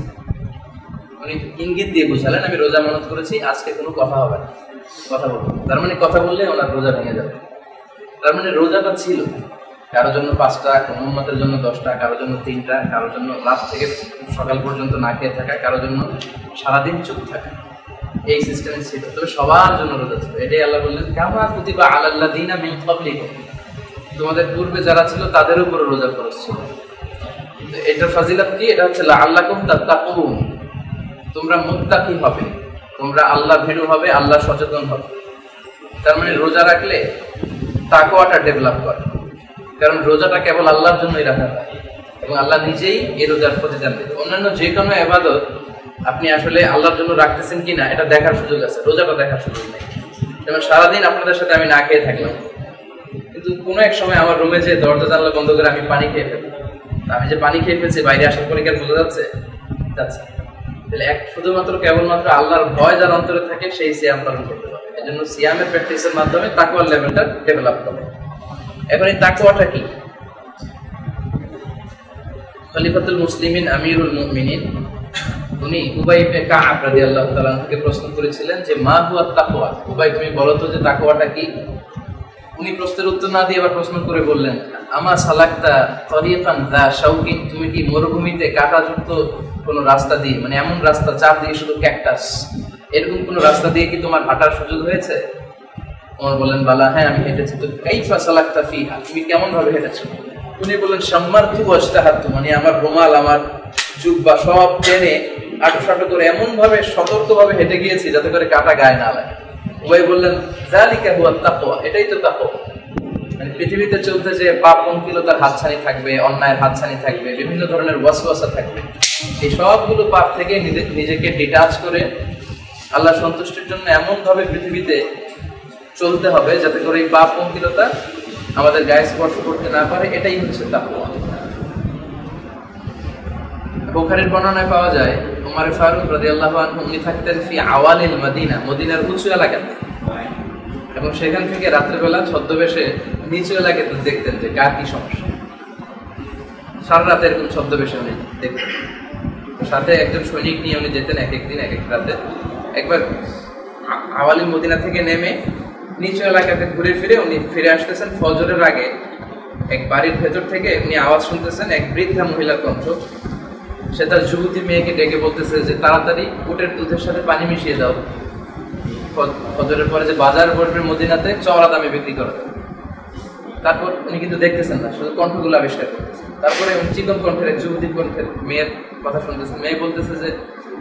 উনি ইঙ্গিত দিয়ে বুঝালেন আমি রোজা মানত করেছি, আজকে কোনো কথা হবে না, কথা বলবো। তার মানে কথা বললে ওনার রোজা ভেঙে যাবে। তার মানে রোজাটা ছিল কারোর জন্য 5টা, কোনো উম্মতের জন্য 10টা, কারোর জন্য 3টা, কারোর জন্য রাত থেকে সকাল পর্যন্ত না খেয়ে থাকা, কারোর জন্য সারাদিন চুপ থাকা, এই সিস্টেম ছিল। তবে সবার জন্য রোজা ছিল। এটাই আল্লাহ বললেন কামা কুতিবা আলাল্লাযিনা মিন ক্বাবলিকুম, তোমাদের পূর্বে যারা ছিল তাদের উপরে রোজা ফরজ ছিল। এটার ফাজিলত কি? এটা হচ্ছে লাআল্লাকুম তাত্তাকুন, তোমরা মুত্তাকি হবে, তোমরা আল্লাহ ভীরু হবে, আল্লাহ সচেতন হবে। তার মানে রোজা রাখলে তাকওয়াটা ডেভেলপ করে, কারণ রোজাটা কেবল আল্লাহর জন্যই রাখা হয় এবং আল্লাহ নিজেই এই রোজার প্রতিদান দেবে। অন্যান্য যে কোনো ইবাদত আপনি আসলে আল্লাহর জন্য রাখতেছেন কিনা এটা দেখার সুযোগ আছে, রোজাটা দেখার সুযোগ নেই। যেমন সারাদিন আপনাদের সাথে আমি না খেয়ে থাকলাম, কিন্তু কোনো এক সময় আমার রুমে যে দরজা জানলা বন্ধ করে আমি পানি খেয়ে ফেলি, আমি যে পানি খেয়ে ফেলছি বাইরে আসার পরে কি আর বোঝা যাচ্ছে? যাচ্ছে। তাহলে শুধুমাত্র কেবলমাত্র আল্লাহর ভয় যার অন্তরে থাকে সেই সিয়াম পালন করতে পারে। এই জন্য সিয়ামের প্র্যাকটিসের মাধ্যমে তাকওয়ার লেভেলটা ডেভেলপ হবে। এখন এই তাকওয়াটা কি? খলিফাতুল মুসলিমিন আমিরুল মুমিনিন উনি উবাই ইবনে কাব রাদিয়াল্লাহু তাআলা থেকে প্রশ্ন করেছিলেন যে মা হুয়া তাকওয়া, উবাই তুমি বলো তো যে তাকওয়াটা কি? উনি প্রশ্নের উত্তর না দিয়ে আবার প্রশ্ন করে বললেন আমা সালাকতা তরিকান যা শাউকিন, তুমি কি মরুভূমিতে কাঁটাযুক্ত কোন রাস্তা দিয়ে, মানে এমন রাস্তা চার দিকে শুধু ক্যাকটাস, এরকম কোন রাস্তা দিয়ে কি তোমার হাঁটার সুযোগ হয়েছে? ওমর বললেন বালা, হ্যাঁ আমি হেঁটেছি। তো কাইফা সালাকতা ফিহা, তুমি কেমন ভাবে হেঁটেছো? উনি বললেন শাম্মারতু ওয়াজতাহাতু, মানে আমার রুমাল আমার জুব্বা সব টেনে আঁটো করে এমন ভাবে সতর্ক ভাবে হেঁটে গিয়েছি যাতে করে কাঁটা গায়ে না লাগে। উবাই বললেন যালিকা হুয়া তাকওয়া, এটাই তো তাকওয়া। মানে পৃথিবীতে চলতে যে পাপ পঙ্কিলতার হাতছানি থাকবে, অন্যায়ের হাতছানি থাকবে, বিভিন্ন ধরনের ওয়াসওয়াসা থাকবে, এই সবগুলো পাপ থেকে নিজেকে ডিটাচ করে আল্লাহ সন্তুষ্টির জন্য এমন ভাবে পৃথিবীতে চলতে হবে যাতে করে এই পাপ পঙ্কিলতা আমাদের গায়ে স্পর্শ করতে না পারে, এটাই হচ্ছে তাকওয়া। বুখারীর বর্ণনায় পাওয়া যায় উমর ফারুক রাদিয়াল্লাহু আনহু উনি থাকতেন ফি আওয়ালিল মদিনা, মদিনার উঁচু এলাকাতে, এবং সেখান থেকে রাত্রেবেলা ছদ্মবেশে নিচু এলাকাতে দেখতেন যে কার কি সমস্যা। সারা রাতে এরকম ছদ্মবেশে উনি দেখতেন। সাথে একজন সৈনিক নিয়ে উনি যেতেন এক একদিন এক এক রাতে। একবার আওয়ালিল মদিনা থেকে নেমে নিচু এলাকাতে ঘুরে ফিরে উনি ফিরে আসতেছেন ফজরের আগে। এক বাড়ির ভেতর থেকে উনি আওয়াজ শুনতেছেন, এক বৃদ্ধা মহিলার কণ্ঠ। সে তার যুবতী মেয়েকে ডেকে বলতেছে যে তাড়াতাড়ি উটের দুধের সাথে পানি মিশিয়ে দাও, ফজরের পরে যে বাজার বসবে মদিনাতে চওড়া দামে বিক্রি করা যাবে। তারপর উনি কিন্তু দেখতেছেন না, শুধু কণ্ঠগুলো আবিষ্কার করতেছেন। তারপরে চিকন কণ্ঠের এক যুবতীর কণ্ঠের মেয়ের কথা শুনতেছেন। মেয়ে বলতেছে যে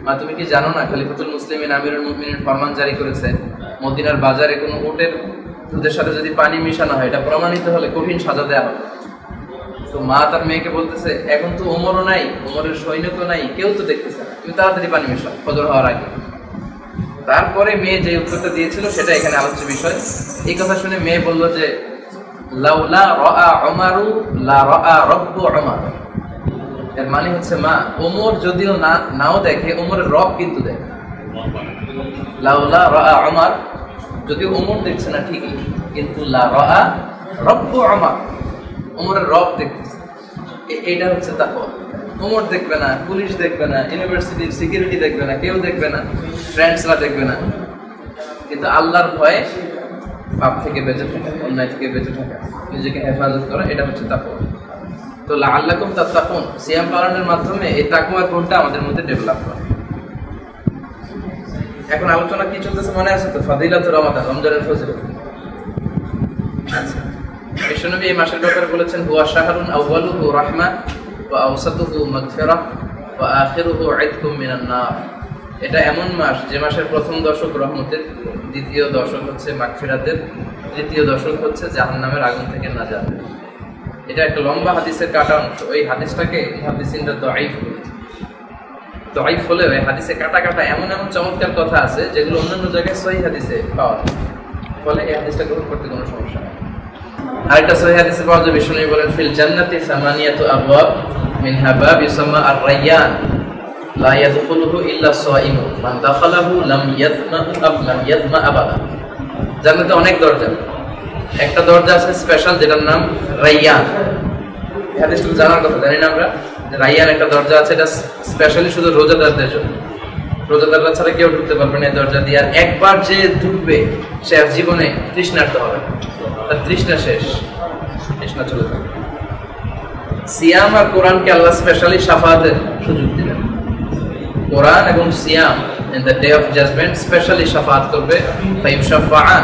মা তুমি কি জানো না খলিফাতুল মুসলিমিন আমিরুল মুমিনিন ফরমান জারি করেছে মদিনার বাজারে কোনো উটের দুধের সাথে যদি পানি মিশানো হয় এটা প্রমাণিত হলে কঠিন সাজা দেওয়া হবে। তো মা তার মেয়েকে বলতেছে এখন তো ওমরও নাই, ওমরের সৈনিকও নাই, কেউ তো দেখতেছে না, তুমি তাড়াতাড়ি পানি মিশাও ফজর হওয়ার আগে। তারপরে মেয়ে যে উত্তরটা দিয়েছিল সেটা এখানে আলোচ্য বিষয়। এই কথা শুনে মেয়ে বলল যে লাউলা রাআ উমারু লা রাআ রাব্বু উমার, এর মানে হচ্ছে মা ওমর যদিও নাও দেখে ওমরের রব কিন্তু দেখে। লাউলা রাআ উমার, যদিও ওমর দেখছে না ঠিকই, কিন্তু লা রাআ রাব্বু উমার, ওমরের রব দেখতেছে। এইটা হচ্ছে তাকওয়া। ওমর দেখবে না, পুলিশ দেখবে না, ইউনিভার্সিটির সিকিউরিটি দেখবে না, কেউ দেখবে না, ফ্রেন্ডসরা দেখবে না, কিন্তু আল্লাহর ভয়ে পাপ থেকে বেঁচে থাকা, অন্যায় থেকে বেঁচে থাকা, নিজেকে হেফাজত করা, এটা হচ্ছে তাকওয়া। তো লাআল্লাকুম তাত্তাকুন, সিয়াম পালনের মাধ্যমে এই তাকওয়ার গুণটা আমাদের মধ্যে ডেভেলপ হয়। এখন আলোচনা কি চলতেছে মনে আছে তো? ফাদিলাতুর রমাদান, রমজানের ফজিলত। আচ্ছা, বিশ্বনবী এই মাসের ব্যাপারে বলেছেন হুয়া শাহরুন আউয়ালুহু রাহমা ওয়া আওসাতুহু মাগফিরাহ ওয়া আখিরুহু ইতকুম মিনান নার। এটা এমন মাস যে মাসের প্রথম দশক রহমতের, দ্বিতীয় দশক হচ্ছে মাগফিরাতের, তৃতীয় দশক হচ্ছে জাহান্নামের আগুন থেকে নাজাত। এটা একটা লম্বা হাদিসের কাটা অংশ। ওই হাদিসটাকে মুহাদ্দিসিনরা দাঈফ বলেছে। দাঈফ হলেও এই হাদিসে কাটা কাটা এমন এমন চমৎকার কথা আছে যেগুলো অন্যান্য জায়গায় সহিহ হাদিসে পাওয়া যায়, ফলে এই হাদিসটা গ্রহণ করতে কোনো সমস্যা নেই। আরেকটা সহিহ হাদিসে পাওয়া যায়, বিষ্ণু বলেন ফিল জান্নাতি সামানিয়াতু আবওয়াব মিনহা বাব ইউসাম্মা আর-রায়্যান লা ইয়াদখুলুহু ইল্লা সাইমুন মান দাখালাহু লাম ইয়াযমা আবাদা। জান্নাতে অনেক দরজা, একটা দরজা আছে স্পেশাল যেটার নাম রায়্যান। এই হাদিসটা জানার কথা, জানি না আমরা, রাইয়ান একটা দরজা আছে, এটা স্পেশালি শুধু রোজাদারদের জন্য। রোজাদাররা ছাড়া কেউ ঢুকতে পারবে না এই দরজা দিয়ে। আর একবার যে ঢুকবে সে আর জীবনে তৃষ্ণার্ত হবে না, তার তৃষ্ণা শেষ, তৃষ্ণা চলে যাবে। সিয়াম আর কোরআনকে আল্লাহ স্পেশালি শাফাতের সুযোগ দিলেন। কোরআন এবং সিয়াম in the day of judgement specially শাফাত করবে, ফায়ুশাফাআন,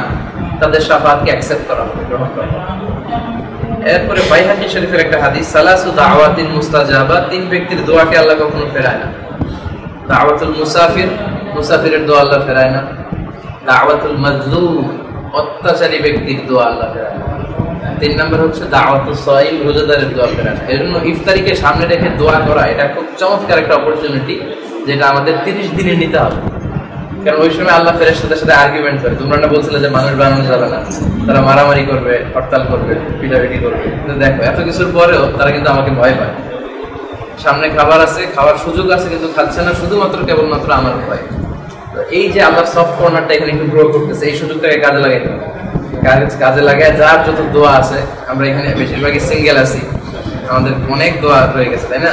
তাদের শাফাতকে অ্যাকসেপ্ট করা হবে, গ্রহণ করা হবে। এরপরে বাইহাকী শরীফের একটা হাদিস, সালাসু দাওয়াতিন মুস্তাজাবা, তিন ব্যক্তির দোয়াকে আল্লাহ কখনো ফেরায় না। দাওয়াতুল মুসাফির, মুসাফিরের দোয়া আল্লাহ ফেরায় না। দাওয়াতুল মাজলুম, অত্যাচারী ব্যক্তির দোয়া আল্লাহ ফেরায় না। 3 নম্বর হচ্ছে দাওয়াতুস সাইম, রোজাদারের দোয়া ফেরায় না। এজন্য ইফতারিকে সামনে রেখে দোয়া করা এটা খুব চমৎকার একটা অপরচুনিটি, যেটা আমাদের 30 দিনে নিতে হবে। কারণ ওই সময় আল্লাহ ফেরেশতাদের সাথে আর্গুমেন্ট করে, তোমরা না বলছিলে যে মানুষ বানানো যাবে না, তারা মারামারি করবে, হরতাল করবে, পিটাপিটি করবে, কিন্তু দেখো এত কিছুর পরেও তারা কিন্তু আমাকে ভয় পায়। সামনে খাবার আছে, খাওয়ার সুযোগ আছে, কিন্তু খাচ্ছে না, শুধুমাত্র কেবলমাত্র আমার ভয়। তো এই যে আল্লাহর সফট কর্নারটা এখানে একটু গ্রো করতেছে, এই সুযোগটাকে কাজে লাগাইতে হবে। কাজে লাগায় যার যত দোয়া আছে, আমরা এখানে বেশিরভাগই সিঙ্গেল আছি, আমাদের অনেক দোয়া রয়ে গেছে, তাই না?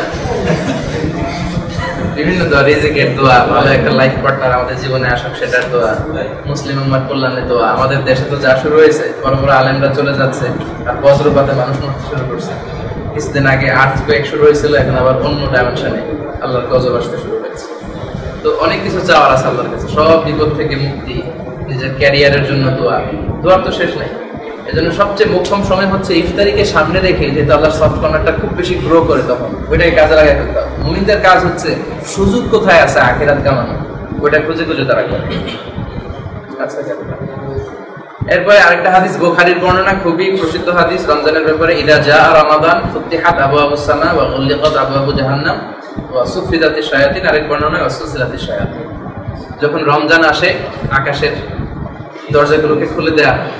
বিভিন্ন দোয়া, রিজিকের দোয়া, ভালো একটা লাইফ পার্টনার আমাদের জীবনে আসুক সেটার দোয়া, মুসলিম উম্মার কল্যাণের দোয়া। আমাদের দেশে তো যা শুরু হয়েছে, বড় বড় আলেমরা চলে যাচ্ছে, আর বজ্রপাতে মানুষ মরতে শুরু করছে। কিছুদিন আগে আর্থকুয়েক শুরু হয়েছিল, এখন আবার অন্য ডাইমেনশনে আল্লাহর গজব আসতে শুরু হয়েছে। তো অনেক কিছু চাওয়ার আছে আল্লাহর কাছে, সব বিপদ থেকে মুক্তি, নিজের ক্যারিয়ারের জন্য দোয়া, দোয়ার তো শেষ নাই। এজন্য সবচেয়ে মোক্ষম সময় হচ্ছে ইফতারিকে সামনে রেখে, যেহেতু আল্লাহর সফট কর্নারটা খুব বেশি গ্রো করে, তখন ওইটাকে কাজে লাগাই ফেলতে হবে। মুমিনদের কাজ হচ্ছে সুযোগ কোথায় আছে আখিরাত কামানো, ওইটা খুঁজে খুঁজে তারা করে। আচ্ছা, এরপরে আরেকটা হাদিস, বুখারীর বর্ণনা, খুবই প্রসিদ্ধ হাদিস রমজানের ব্যাপারে, ইদা জা রমাদান ফুতিহাত আবওয়াবুস সামা ওয়া গুলিকাত আবওয়াবু জাহান্নাম ওয়া সুফিদাতিশ শায়াতিন। আরেক বর্ণনায় ওয়া সুসিলাতিশ শায়াতিন। যখন রমজান আসে, আকাশের দরজাগুলোকে খুলে দেয়া হয়,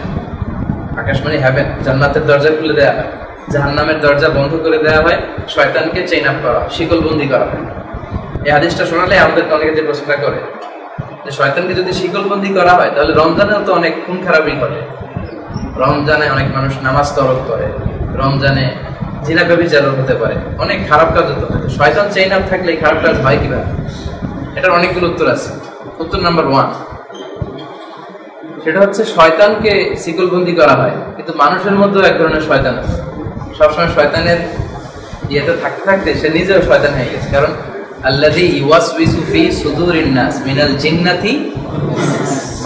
আকাশ মানে হেভেন, জান্নাতের দরজা খুলে দেয়া হয়, জাহান্নামের দরজা বন্ধ করে দেয়া হয়, শয়তানকে চেইন আপ করা হয়, শিকলবন্দি করা হয়। এই হাদিসটা শোনালে আমাদেরকে অনেকে যে প্রশ্নটা করে যে শয়তানকে যদি শিকলবন্দি করা হয়, তাহলে রমজানেও তো অনেক খুন খারাপই ঘটে। রমজানে অনেক মানুষ নামাজ তরক করে, রমজানে জিনা ব্যভিচারও হতে পারে, অনেক খারাপ কাজ হতে পারে। শয়তান চেইন আপ থাকলে এই খারাপ কাজ হয় কিভাবে? এটার অনেকগুলো উত্তর আছে। উত্তর নাম্বার 1, সেটা হচ্ছে শয়তানকে শিকলবন্দি করা হয়, কিন্তু মানুষের মধ্যেও এক ধরনের শয়তান আছে। সবসময় শয়তানের ইয়েতে থাকতে থাকতে সে নিজেও শয়তান হয়ে গেছে। কারণ আল্লাযী ইউওয়াসউইসু ফি সুদুরিন নাস মিনাল জিন্নাতি,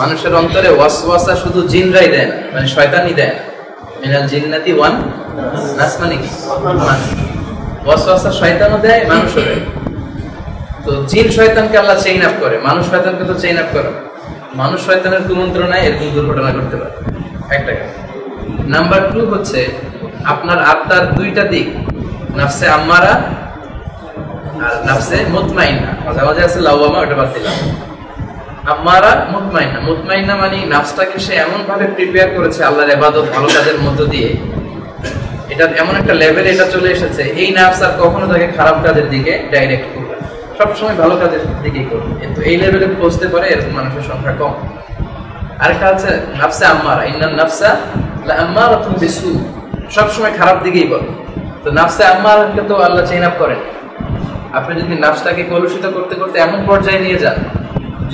মানুষের অন্তরে ওয়াসওয়াসা শুধু জিনরাই দেয় না, মানে শয়তানই দেয় না। মিনাল জিন্নাতি ওয়ান নাস মানে কি? মানুষ। ওয়াসওয়াসা শয়তানও দেয়, মানুষও দেয়। তো জিন শয়তানকে আল্লাহ চেইন আপ করে, মানুষ শয়তানকে তো চেইন আপ করে। মানুষ শয়তানের কুমন্ত্রণায় এরকম দুর্ঘটনা করতে পারে, একটা। নাম্বার 2 হচ্ছে আপনার আত্মার 2টা দিক, নাফসে আম্মারা আর নাফসে মুতমাইন্না। মাঝে মাঝে আছে লাওয়ামা, ওটা বাদ দিলাম। আম্মারা, মুতমাইন্না। মুতমাইন্না মানে নাফসটাকে সে এমন ভাবে প্রিপেয়ার করেছে আল্লাহর ইবাদত, ভালো কাজের মধ্য দিয়ে, এটা এমন একটা লেভেলে এটা চলে এসেছে, এই নাফস আর কখনো তাকে খারাপ কাজের দিকে ডাইরেক্ট করবে, সবসময় ভালো কাজের দিকেই করবে। কিন্তু এই লেভেলে পৌঁছতে পারে এরকম মানুষের সংখ্যা কম। আরেকটা আছে নাফসে আম্মারা, ইন্নান নাফসা লাআম্মারাতুন বিসু, সবসময় খারাপ দিকেই বলে। তো নাফসে আম্মারাকে তো আল্লাহ চেইন আপ করেন। আপনি যদি নাফসটাকে কলুষিত করতে করতে এমন পর্যায়ে নিয়ে যান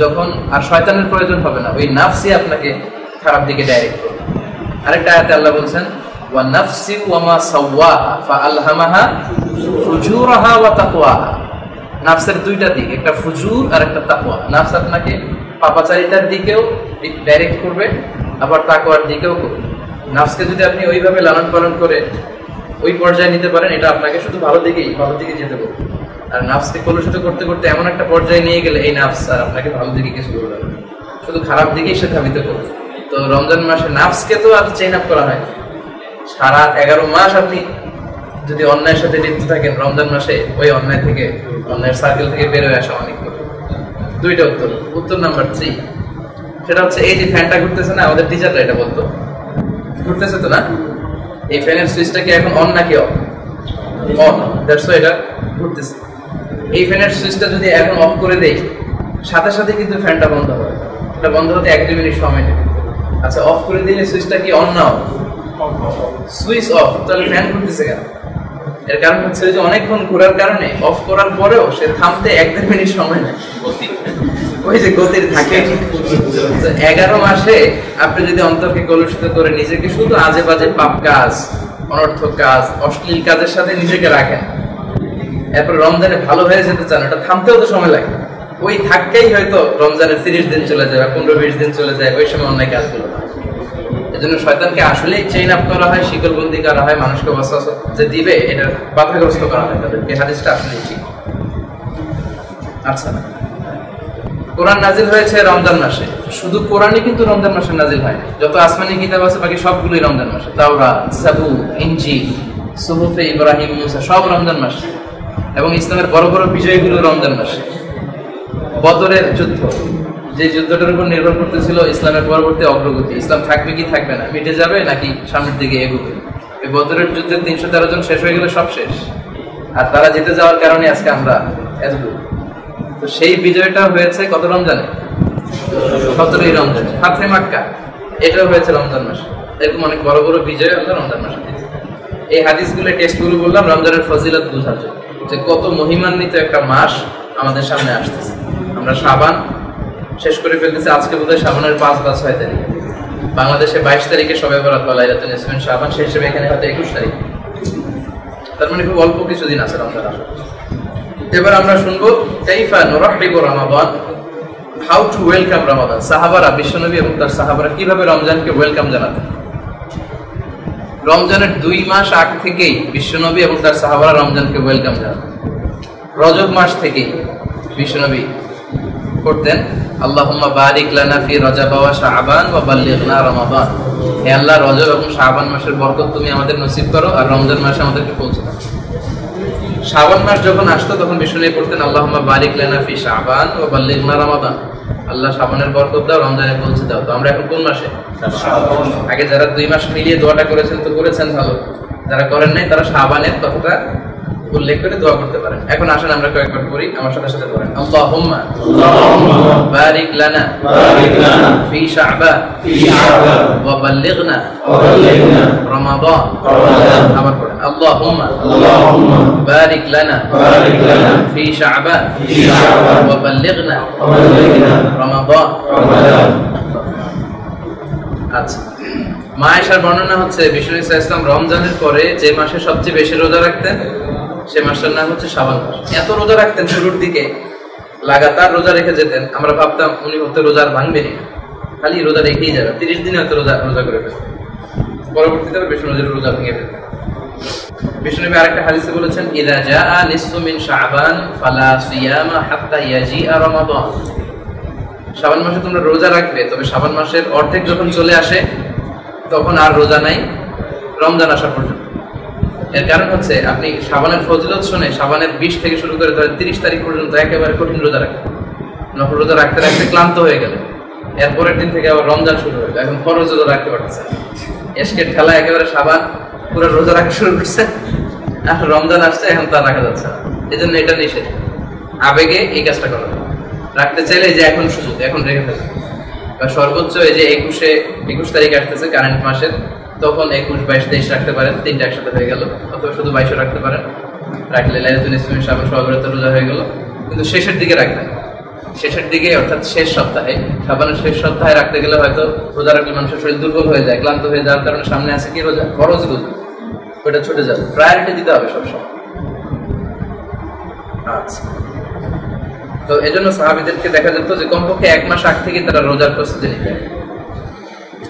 যখন আর শয়তানের প্রয়োজন হবে না, ওই নাফসই আপনাকে খারাপ দিকে ডাইরেক্ট করবে। আরেকটা আয়াতে আল্লাহ বলছেন, ওয়া নাফসি ওয়া মা সাওয়াহা ফাআলহামাহা ফুজুরাহা ওয়া তাকওয়াহা। নাফসের 2টা দিক, একটা ফুজুর আর একটা তাকওয়া। নাফস আপনাকে পাপাচারিতার দিকেও ডাইরেক্ট করবে, আবার তাকওয়ার দিকেও করবে। নাফসকে যদি আপনি ওইভাবে লালন পালন করে ওই পর্যায়ে নিতে পারেন, এটা আপনাকে শুধু ভালো দিকে যেতে করবে। আর নাফসকে কলুষিত করতে করতে এমন একটা পর্যায়ে নিয়ে গেলে এই নাফস আর আপনাকে ভালো দিকে কিছু করবে না, শুধু খারাপ দিকেই সে ধাবিত করবে। তো রমজান মাসে নাফসকে তো আর চেইন আপ করা হয়। সারা 11 মাস আপনি যদি অন্যায়ের সাথে লিপ্ত থাকেন, রমজান মাসে ওই অন্যায় থেকে, অন্যায়ের সার্কেল থেকে বের হয়ে আসা অনেক করবে। 2টা উত্তর। উত্তর নাম্বার 3, সেটা হচ্ছে এই যে ফ্যানটা ঘুরতেছে না, আমাদের টিচাররা এটা বলতো, ঘুরতেছে তো না, এই ফ্যানের সুইচটা কি এখন অন নাকি অফ? অন। দ্যাটস ওয়াই এটা ঘুরতেছে। এই ফ্যানের সুইচটা যদি এখন অফ করে দেই, সাথে সাথে কিন্তু ফ্যানটা বন্ধ হবে। এটা বন্ধ হতে 1-2 মিনিট সময় নেবে। আচ্ছা, অফ করে দিলে সুইচটা কি অন না অফ? সুইচ অফ, তাহলে ফ্যান ঘুরতেছে কেন? এর কারণ হচ্ছে যে অনেকক্ষণ ঘোরার কারণে অফ করার পরেও সে থামতে 1-1.5 মিনিট সময় নেয়। ওই যে গতির থাকে 11 মাসে আপনি যদি অন্তরকে কলুষিত করে নিজেকে শুধু আজে বাজে পাপ কাজ, অনর্থক কাজ, অশ্লীল কাজের সাথে নিজেকে রাখেন, এরপর রমজানে ভালো হয়ে যেতে চান, এটা থামতেও তো সময় লাগে। ওই থাকতেই হয়তো রমজানের 30 দিন চলে যায়, 15-20 দিন চলে যায়, ওই সময় অন্যায় কাজগুলো। এজন্য শয়তানকে আসলেই চেইন আপ করা হয়, শিকলবন্দি করা হয়, মানুষকে ওয়াসওয়াসা যে দিবে এটা বাধাগ্রস্ত করা হয় তাদেরকে। হাদিসটা আসলেই ঠিক। আচ্ছা, কোরআন নাজিল হয়েছে রমজান মাসে। শুধু কোরআনই কিন্তু রমজান মাসে নাজিল হয় না, যত আসমানি কিতাব আছে বাকি সবগুলোই রমজান মাসে। তাওরাত, জাবুর, ইনজিল, সুহুফে ইব্রাহিম, মুসা সব রমজান মাসে। এবং ইসলামের বড় বড় বিজয়গুলো রমজান মাসে। বদরের যুদ্ধ, যে যুদ্ধটার উপর নির্ভর করতেছিল ইসলামের পরবর্তী অগ্রগতি, ইসলাম থাকবে কি থাকবে না, মিটে যাবে নাকি সামনের দিকে এগোবে। এই বদরের যুদ্ধে 313 জন শেষ হয়ে গেলে সব শেষ, আর তারা জিতে যাওয়ার কারণে আজকে আমরা এতটুকু। তো সেই বিজয়টা হয়েছে কত রমজানে? 17ই রমজানে। ফাতহে মক্কা এটাও হয়েছে রমজান মাসে। এরকম অনেক বড় বড় বিজয় আমরা রমজান মাসে। এই হাদিসগুলো, টেক্সটগুলো বললাম রমজানের ফজিলত বোঝার জন্য, যে কত মহিমান্বিত একটা মাস আমাদের সামনে আসতেছে। আমরা শাবান শেষ করে ফেলতেছি, আজকে বোধহয় শাবানের 5 বা 6 তারিখ। বাংলাদেশে 22 তারিখে শবে বরাত বা লাইলাতুল নিসফিন শাবান, সেই হিসেবে এখানে হয়তো 21 তারিখ। তার মানে খুব অল্প কিছুদিন আছে রমজান আসা। এবার আমরা শুনবো কাইফা নুরাহিবু রমাদান, হাউ টু ওয়েলকাম রমাদান। সাহাবারা, বিশ্বনবী এবং তার সাহাবারা কিভাবে রমজানকে ওয়েলকাম জানাতেন। রমজানের 2 মাস আগ থেকেই বিশ্বনবী এবং তার সাহাবারা রমজানকে ওয়েলকাম জানাতেন। রজব মাস থেকেই বিশ্বনবী করতেন আল্লাহুম্মা বারিক লানা ফি রজব ওয়া শাবান ওয়া বাল্লিগনা রমাদান। হে আল্লাহ, রজব এবং শাবান মাসের বরকত তুমি আমাদের নসিব করো, আর রমজান মাসে আমাদেরকে পৌঁছে দাও। শাবান মাস যখন আসতো তখন বিশ্বনবী পড়তেন আল্লাহুম্মা বারিক লানা ফি শাবান ওয়া বাল্লিগনা রমাদান। আল্লাহ শাবানের বরকত দাও, রমজানে পৌঁছে দাও। তো আমরা এখন কোন মাসে? আগে যারা 2 মাস মিলিয়ে দোয়াটা করেছেন তো করেছেন ভালো, যারা করেন নাই তারা শাবানের কথাটা উল্লেখ করে দোয়া করতে পারেন। এখন আসেন আমরা কয়েকবার করি, আমার সাথে সাথে করেন। আল্লাহুম্মা বারিক লানা ফি শাবান ওয়া বাল্লিগনা রমাদান। আবার করেন আল্লাহুম্মা বারিক লানা ফি শাবান ওয়া বাল্লিগনা রমাদান। আচ্ছা, মা আয়েশার বর্ণনা হচ্ছে বিষ্ণু ইসলাম রমজানের পরে যে মাসে সবচেয়ে বেশি রোজা রাখতেন সে মাসটার নাম হচ্ছে শাবান মাস। এত রোজা রাখতেন, শুরুর দিকে লাগাতার রোজা রেখে যেতেন, আমরা ভাবতাম উনি হয়তো রোজা আর ভাঙবেনি, খালি রোজা রেখেই যাবে, 30 দিনে হয়তো রোজা করে ফেলতেন। পরবর্তীতে বিষ্ণু নবীর রোজা ভেঙে ফেলতেন। বিষ্ণু নবী আরেকটা হাদিসে বলেছেন ইযা জাআ নিসফু মিন শাবান ফালা সিয়ামা হাত্তা ইয়াজিআ রমাদান। শাবান মাসে তোমরা রোজা রাখবে, তবে শাবান মাসের অর্ধেক যখন চলে আসে তখন আর রোজা নাই রমজান আসা পর্যন্ত। এর কারণ হচ্ছে আপনি শাবানের ফজিলত শুনে শাবানের 20 থেকে শুরু করে ধরেন 30 তারিখ পর্যন্ত একেবারে কঠিন রোজা রাখেন, নফল রোজা রাখতে রাখতে ক্লান্ত হয়ে গেলেন, এরপরের দিন থেকে আবার রমজান শুরু হয়ে যায়, এখন ফরজ রোজা রাখতে পারতেছে, এসকের ঠেলা একেবারে শাবান পুরো রোজা রাখা শুরু করছে, আর রমজান আসছে এখন তা রাখা যাচ্ছে না। এই জন্য এটা নিষেধ, আবেগে এই কাজটা করা। রাখতে চাইলে যে এখন সুযোগ, এখন রেখে ফেলবে, বা সর্বোচ্চ এই যে 21 তারিখ আসতেছে কারেন্ট মাসের, তখন 21, 22, 23 রাখতে পারেন, 3টা একসাথে হয়ে গেল, অথবা শুধু 22 রাখতে পারেন, রাখলে লাইলাতুল নিসফিন শাবান শবে বরাত রোজা হয়ে গেল। কিন্তু শেষের দিকে রাখবেন, শেষের দিকে অর্থাৎ শেষ সপ্তাহে, শাবানের শেষ সপ্তাহে রাখতে গেলে হয়তো রোজা রাখলে মানুষের শরীর দুর্বল হয়ে যায়, ক্লান্ত হয়ে যাওয়ার কারণে সামনে আছে কি রোজা, ফরজ রোজা, ওটা ছুটে যাবে। প্রায়োরিটি দিতে হবে সবসময়। আচ্ছা, তো এই জন্য সাহাবীদেরকে দেখা যেত যে কমপক্ষে 1 মাস আগ থেকে তারা রোজার প্রস্তুতি নিতেন।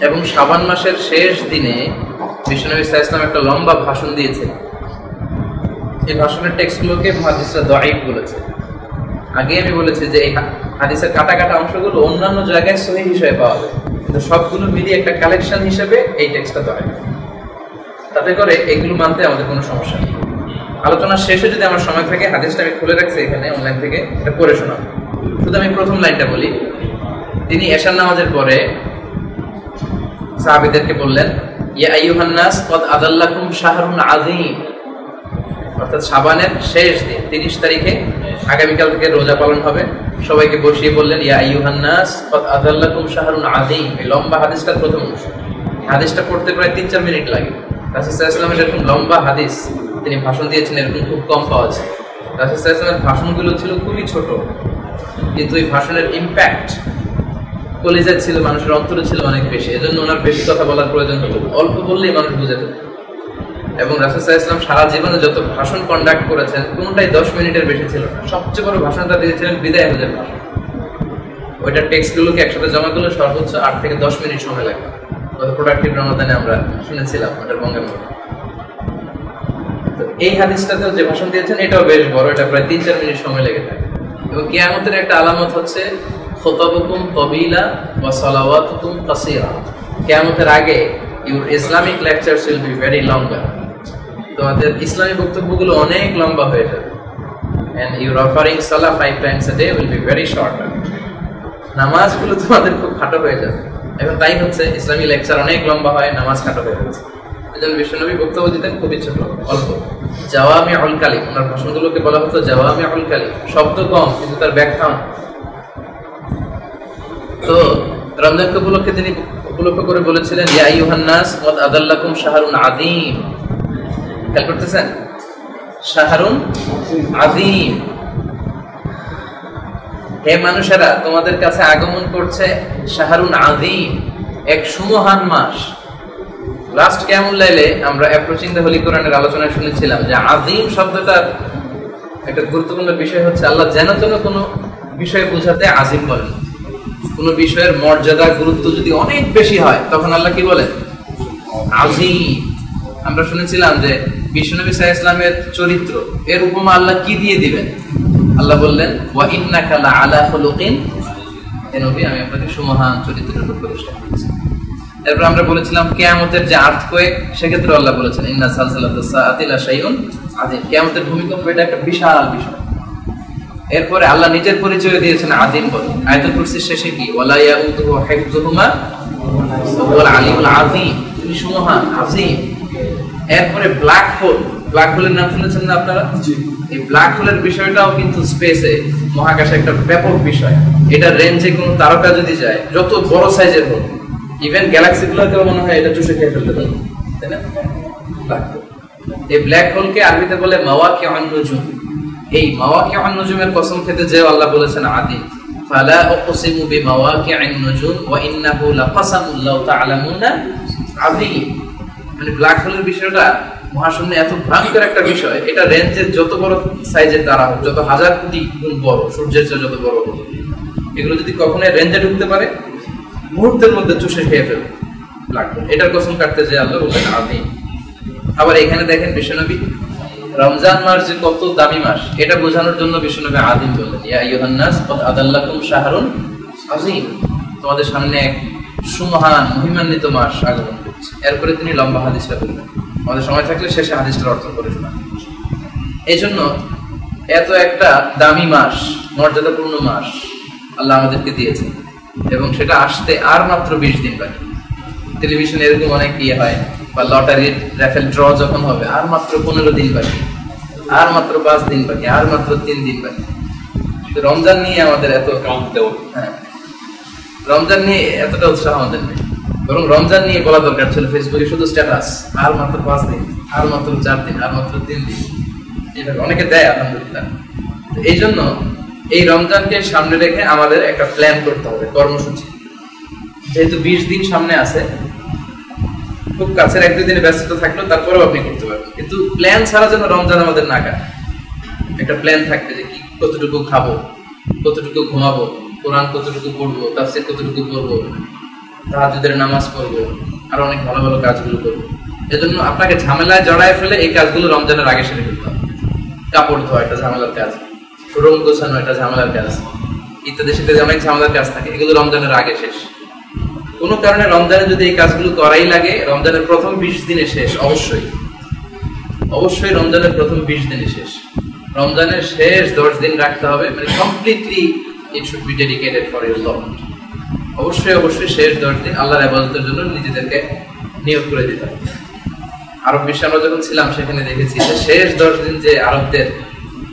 এবং শাবান মাসের শেষ দিনে বিষ্ণু নবী সাল্লাল্লাহু আলাইহি ওয়াসাল্লাম একটা লম্বা ভাষণ দিয়েছেন। এই ভাষণের টেক্সটগুলোকে মুহাদ্দিসরা দাঈফ বলেছে। আগে আমি বলেছি যে এই হাদিসের কাটা কাটা অংশগুলো অন্যান্য জায়গায় সহিহ হিসেবে পাওয়া যায়, কিন্তু সবগুলো মিলিয়ে একটা কালেকশন হিসেবে এই টেক্সটটা দাঈফ। তাতে করে এগুলো মানতে আমাদের কোনো সমস্যা নেই। আলোচনার শেষে যদি আমার সময় থাকে, হাদিসটা আমি খুলে রাখছি এখানে অনলাইন থেকে, এটা পড়ে শোনাবো। শুধু আমি প্রথম লাইনটা বলি। তিনি এশার নামাজের পরে সাহাবীদেরকে বললেন, ইয়া আইয়ুহান নাস কদ আযাল্লাকুম শাহরুন আযীম, অর্থাৎ শাবানের শেষ দিন 30 তারিখে আগামীকাল থেকে রোজা পালন হবে। সবাইকে বসিয়ে বললেন, ইয়া আইয়ুহান নাস কদ আযাল্লাকুম শাহরুন আযীম। এই লম্বা হাদিসটার প্রথম অংশ, হাদিসটা পড়তে প্রায় 3-4 মিনিট লাগে। রাসূল সাল্লাল্লাহু আলাইহি ওয়াসাল্লামের এরকম লম্বা হাদিস তিনি ভাষণ দিয়েছেন এরকম খুব কম পাওয়া যায়। রাসূল সাল্লাল্লাহু আলাইহি ওয়াসাল্লামের ভাষণগুলো ছিল খুবই ছোট, কিন্তু এই ভাষণের ইম্প্যাক্ট কলিজায় ছিল, মানুষের অন্তরে ছিল অনেক বেশি। এজন্য ওনার বেশি কথা বলার প্রয়োজন হতো, অল্প বললেই মানুষ বুঝে ফেলত। এবং রাসূল সাল্লাল্লাহু আলাইহি ওয়াসাল্লাম সারা জীবনে যত ভাষণ কন্ডাক্ট করেছেন কোনটাই 10 মিনিটের বেশি ছিল না। সবচেয়ে বড় ভাষণটা দিয়েছিলেন বিদায় হজের ভাষণ। ওইটা টেক্সটগুলোকে একসাথে জমা করলে সর্বোচ্চ 8 থেকে 10 মিনিট সময় লাগবে। গত প্রোডাক্টিভ রমাদানে আমরা শুনেছিলাম ওটার বঙ্গের মধ্যে। তো এই হাদিসটাতেও যে ভাষণ দিয়েছেন এটাও বেশ বড়, এটা প্রায় 3-4 মিনিট সময় লেগে থাকে। এবং কিয়ামতের একটা আলামত হচ্ছে খুতাবুকুম তাবিলা ওয়া সালাওয়াতুকুম কাসীরা। কিয়ামতের আগে your Islamic lectures will be very লঙ্গার। তোমাদের ইসলামী বক্তব্যগুলো অনেক লম্বা হয়ে যাবে। and your offering salah 5 times a day will be very short. নামাজগুলো তোমাদের খুব খাটো হয়ে যাবে। এখন তাই হচ্ছে, ইসলামী লেকচার অনেক লম্বা হয়, নামাজ খাটো হয়ে যাচ্ছে। এজন্য বিশ্বনবী বক্তব্য দিতেন খুবই ছোট, অল্প। জাওয়ামিউল কালিম, ওনার ভাষণগুলোকে বলা হতো জাওয়ামিউল কালিম, শব্দ কম কিন্তু তার ব্যাখ্যা। তো রমজানকে উপলক্ষে তিনি উপলক্ষ করে বলেছিলেন ইয়া আইয়ুহান নাস ওয়াদ আদাল্লাকুম শাহরুন আযীম। খেয়াল করতেছেন, শাহরুন আযীম, হে মানুষেরা তোমাদের কাছে আগমন করছে শাহরুন আযীম, এক সুমহান মাস। লাস্ট কিয়ামুল লাইলে আমরা অ্যাপ্রোচিং দ্য হোলি কোরআনের আলোচনায় শুনেছিলাম যে আযীম শব্দটার একটা গুরুত্বপূর্ণ বিষয় হচ্ছে আল্লাহ যেন কোনো বিষয় বোঝাতে আযীম বলেন। কোন বিষয়ের মর্যাদা গুরুত্ব যদি অনেক বেশি হয় তখন আল্লাহ কি বলেন? আযীম। আমরা শুনেছিলাম যে বিশ্বনবী সাল্লাল্লাহু আলাইহি ওয়াসাল্লামের চরিত্র এর উপমা আল্লাহ কি দিয়ে দিবেন? আল্লাহ বললেন ওয়া ইন্নাকা লাআলা খুলুকিন, হে নবী আমি আপনাকে সুমহান চরিত্রের উপর পুরস্কার দিচ্ছি। এরপর আমরা বলেছিলাম কিয়ামতের যে আর্থকোয়েক, সেক্ষেত্রে আল্লাহ বলেছেন ইন্না সালসালাতাস সাআতি লাশাইউন আযীম। কিয়ামতের ভূমিকম্প এটা একটা বিশাল বিষয়। এরপরে আল্লাহ নিজের পরিচয় দিয়েছেন আযীম বলে। আয়াতুল কুরসির শেষে কি ওয়ালা ইয়াউদুহু হিফযুহুমা ওয়াল আলিউল আযীম, তিনি সুমহান আযীম। এরপরে ব্ল্যাক হোল, ব্ল্যাক হোলের নাম শুনেছেন না আপনারা? এই ব্ল্যাক হোলের বিষয়টাও কিন্তু স্পেসে, মহাকাশে একটা ব্যাপক বিষয়। এটা রেঞ্জে কোন তারকা যদি যায়, যত বড় সাইজের হোক, ইভেন গ্যালাক্সি গুলোকেও মনে হয় এটা চুষে খেয়ে ফেলতে পারে, তাই না? এই ব্ল্যাক হোলকে আরবিতে বলে মাওয়াকিউন নুজুম। এই মাওয়াকিউন নুজুমের কসম খেতে যে আল্লাহ বলেছেন আযীম, ফালা উকসিমু বিমাওয়াকিউন নুজুম ওয়া ইন্নাহু লাকাসামুন লাউ তা'লামুনা আযীম। মানে ব্ল্যাক হোলের বিষয়টা মহাশূন্যে এত ভয়ঙ্কর একটা বিষয়, এটা রেঞ্জের যত বড় সাইজের তারা হোক, যত হাজার কোটি গুণ বড়, সূর্যের চেয়ে যত বড় হোক, এগুলো যদি কখনো রেঞ্জে ঢুকতে পারে মুহূর্তের মধ্যে চুষে খেয়ে ফেলবে ব্ল্যাক হোল। এটার কসম কাটতে যে আল্লাহ বললেন আযীম। আবার এখানে দেখেন বিশ্বনবী রমজান মাস যে কত দামি মাস, এটা বোঝানোর জন্য বিশ্বনবী আযীম বললেন ইয়া আইয়ুহান নাস ক্বাদ আদাল্লাকুম শাহরুন আযীম, তোমাদের সামনে এক সুমহান মহিমান্বিত মাস আগমন করছে। এরপরে তিনি লম্বা হাদিসটা বললেন, আমাদের সময় থাকলে শেষে হাদিসটার অর্থ করে শোনা। এই জন্য এত একটা দামি মাস, মর্যাদাপূর্ণ মাস আল্লাহ আমাদেরকে দিয়েছেন, এবং সেটা আসতে আর মাত্র 20 দিন বাকি। টেলিভিশনে এরকম অনেক ইয়ে হয়, বা লটারির র্যাফেল ড্র যখন হবে আর মাত্র 15 দিন বাকি, আর মাত্র 5 দিন বাকি, আর মাত্র 3 দিন বাকি। রমজান নিয়ে আমাদের এত রমজান নিয়ে এতটা উৎসাহ আমাদের নেই, বরং রমজান নিয়ে বলা দরকার ছিল ফেসবুকে শুধু স্ট্যাটাস, আর মাত্র 5 দিন, আর মাত্র 4 দিন, আর মাত্র 3 দিন, এভাবে অনেকে দেয় আলহামদুলিল্লাহ। এই জন্য এই রমজানকে সামনে রেখে আমাদের একটা প্ল্যান করতে হবে, কর্মসূচি। যেহেতু 20 দিন সামনে আছে, খুব কাছের 1-2 দিনে ব্যস্ততা থাকলেও তারপরেও আপনি করতে পারবেন, কিন্তু প্ল্যান ছাড়া যেন রমজান আমাদের না কাটে। একটা প্ল্যান থাকবে যে কি কতটুকু খাবো, কতটুকু ঘুমাবো, কোরআন কতটুকু পড়বো, তাফসীর কতটুকু পড়বো, তাহাজ্জুদের নামাজ পড়বো, আর অনেক ভালো ভালো কাজগুলো করবো। এজন্য আপনাকে ঝামেলায় জড়ায় ফেলে এই কাজগুলো রমজানের আগে সেরে ফেলতে হবে। কাপড় ধোয়া একটা ঝামেলার কাজ, রুম গোছানো একটা ঝামেলার কাজ, ইত্যাদি সেটাতে অনেক ঝামেলার কাজ থাকে, এগুলো রমজানের আগে শেষ। কোন কারণে রমজানে যদি এই কাজগুলো করাই লাগে, রমজানের প্রথম 20 দিনে শেষ, অবশ্যই রমজানের প্রথম 20 দিনে শেষ। রমজানের শেষ 10 দিন রাখতে হবে, মানে completely it should be dedicated for your Lord. অবশ্যই শেষ 10 দিন আল্লাহর ইবাদতের জন্য নিজেদেরকে নিয়োগ করে দিতে হবে। আরব বিশ্বে আমরা যখন ছিলাম সেখানে দেখেছি যে শেষ 10 দিন যে আরবদের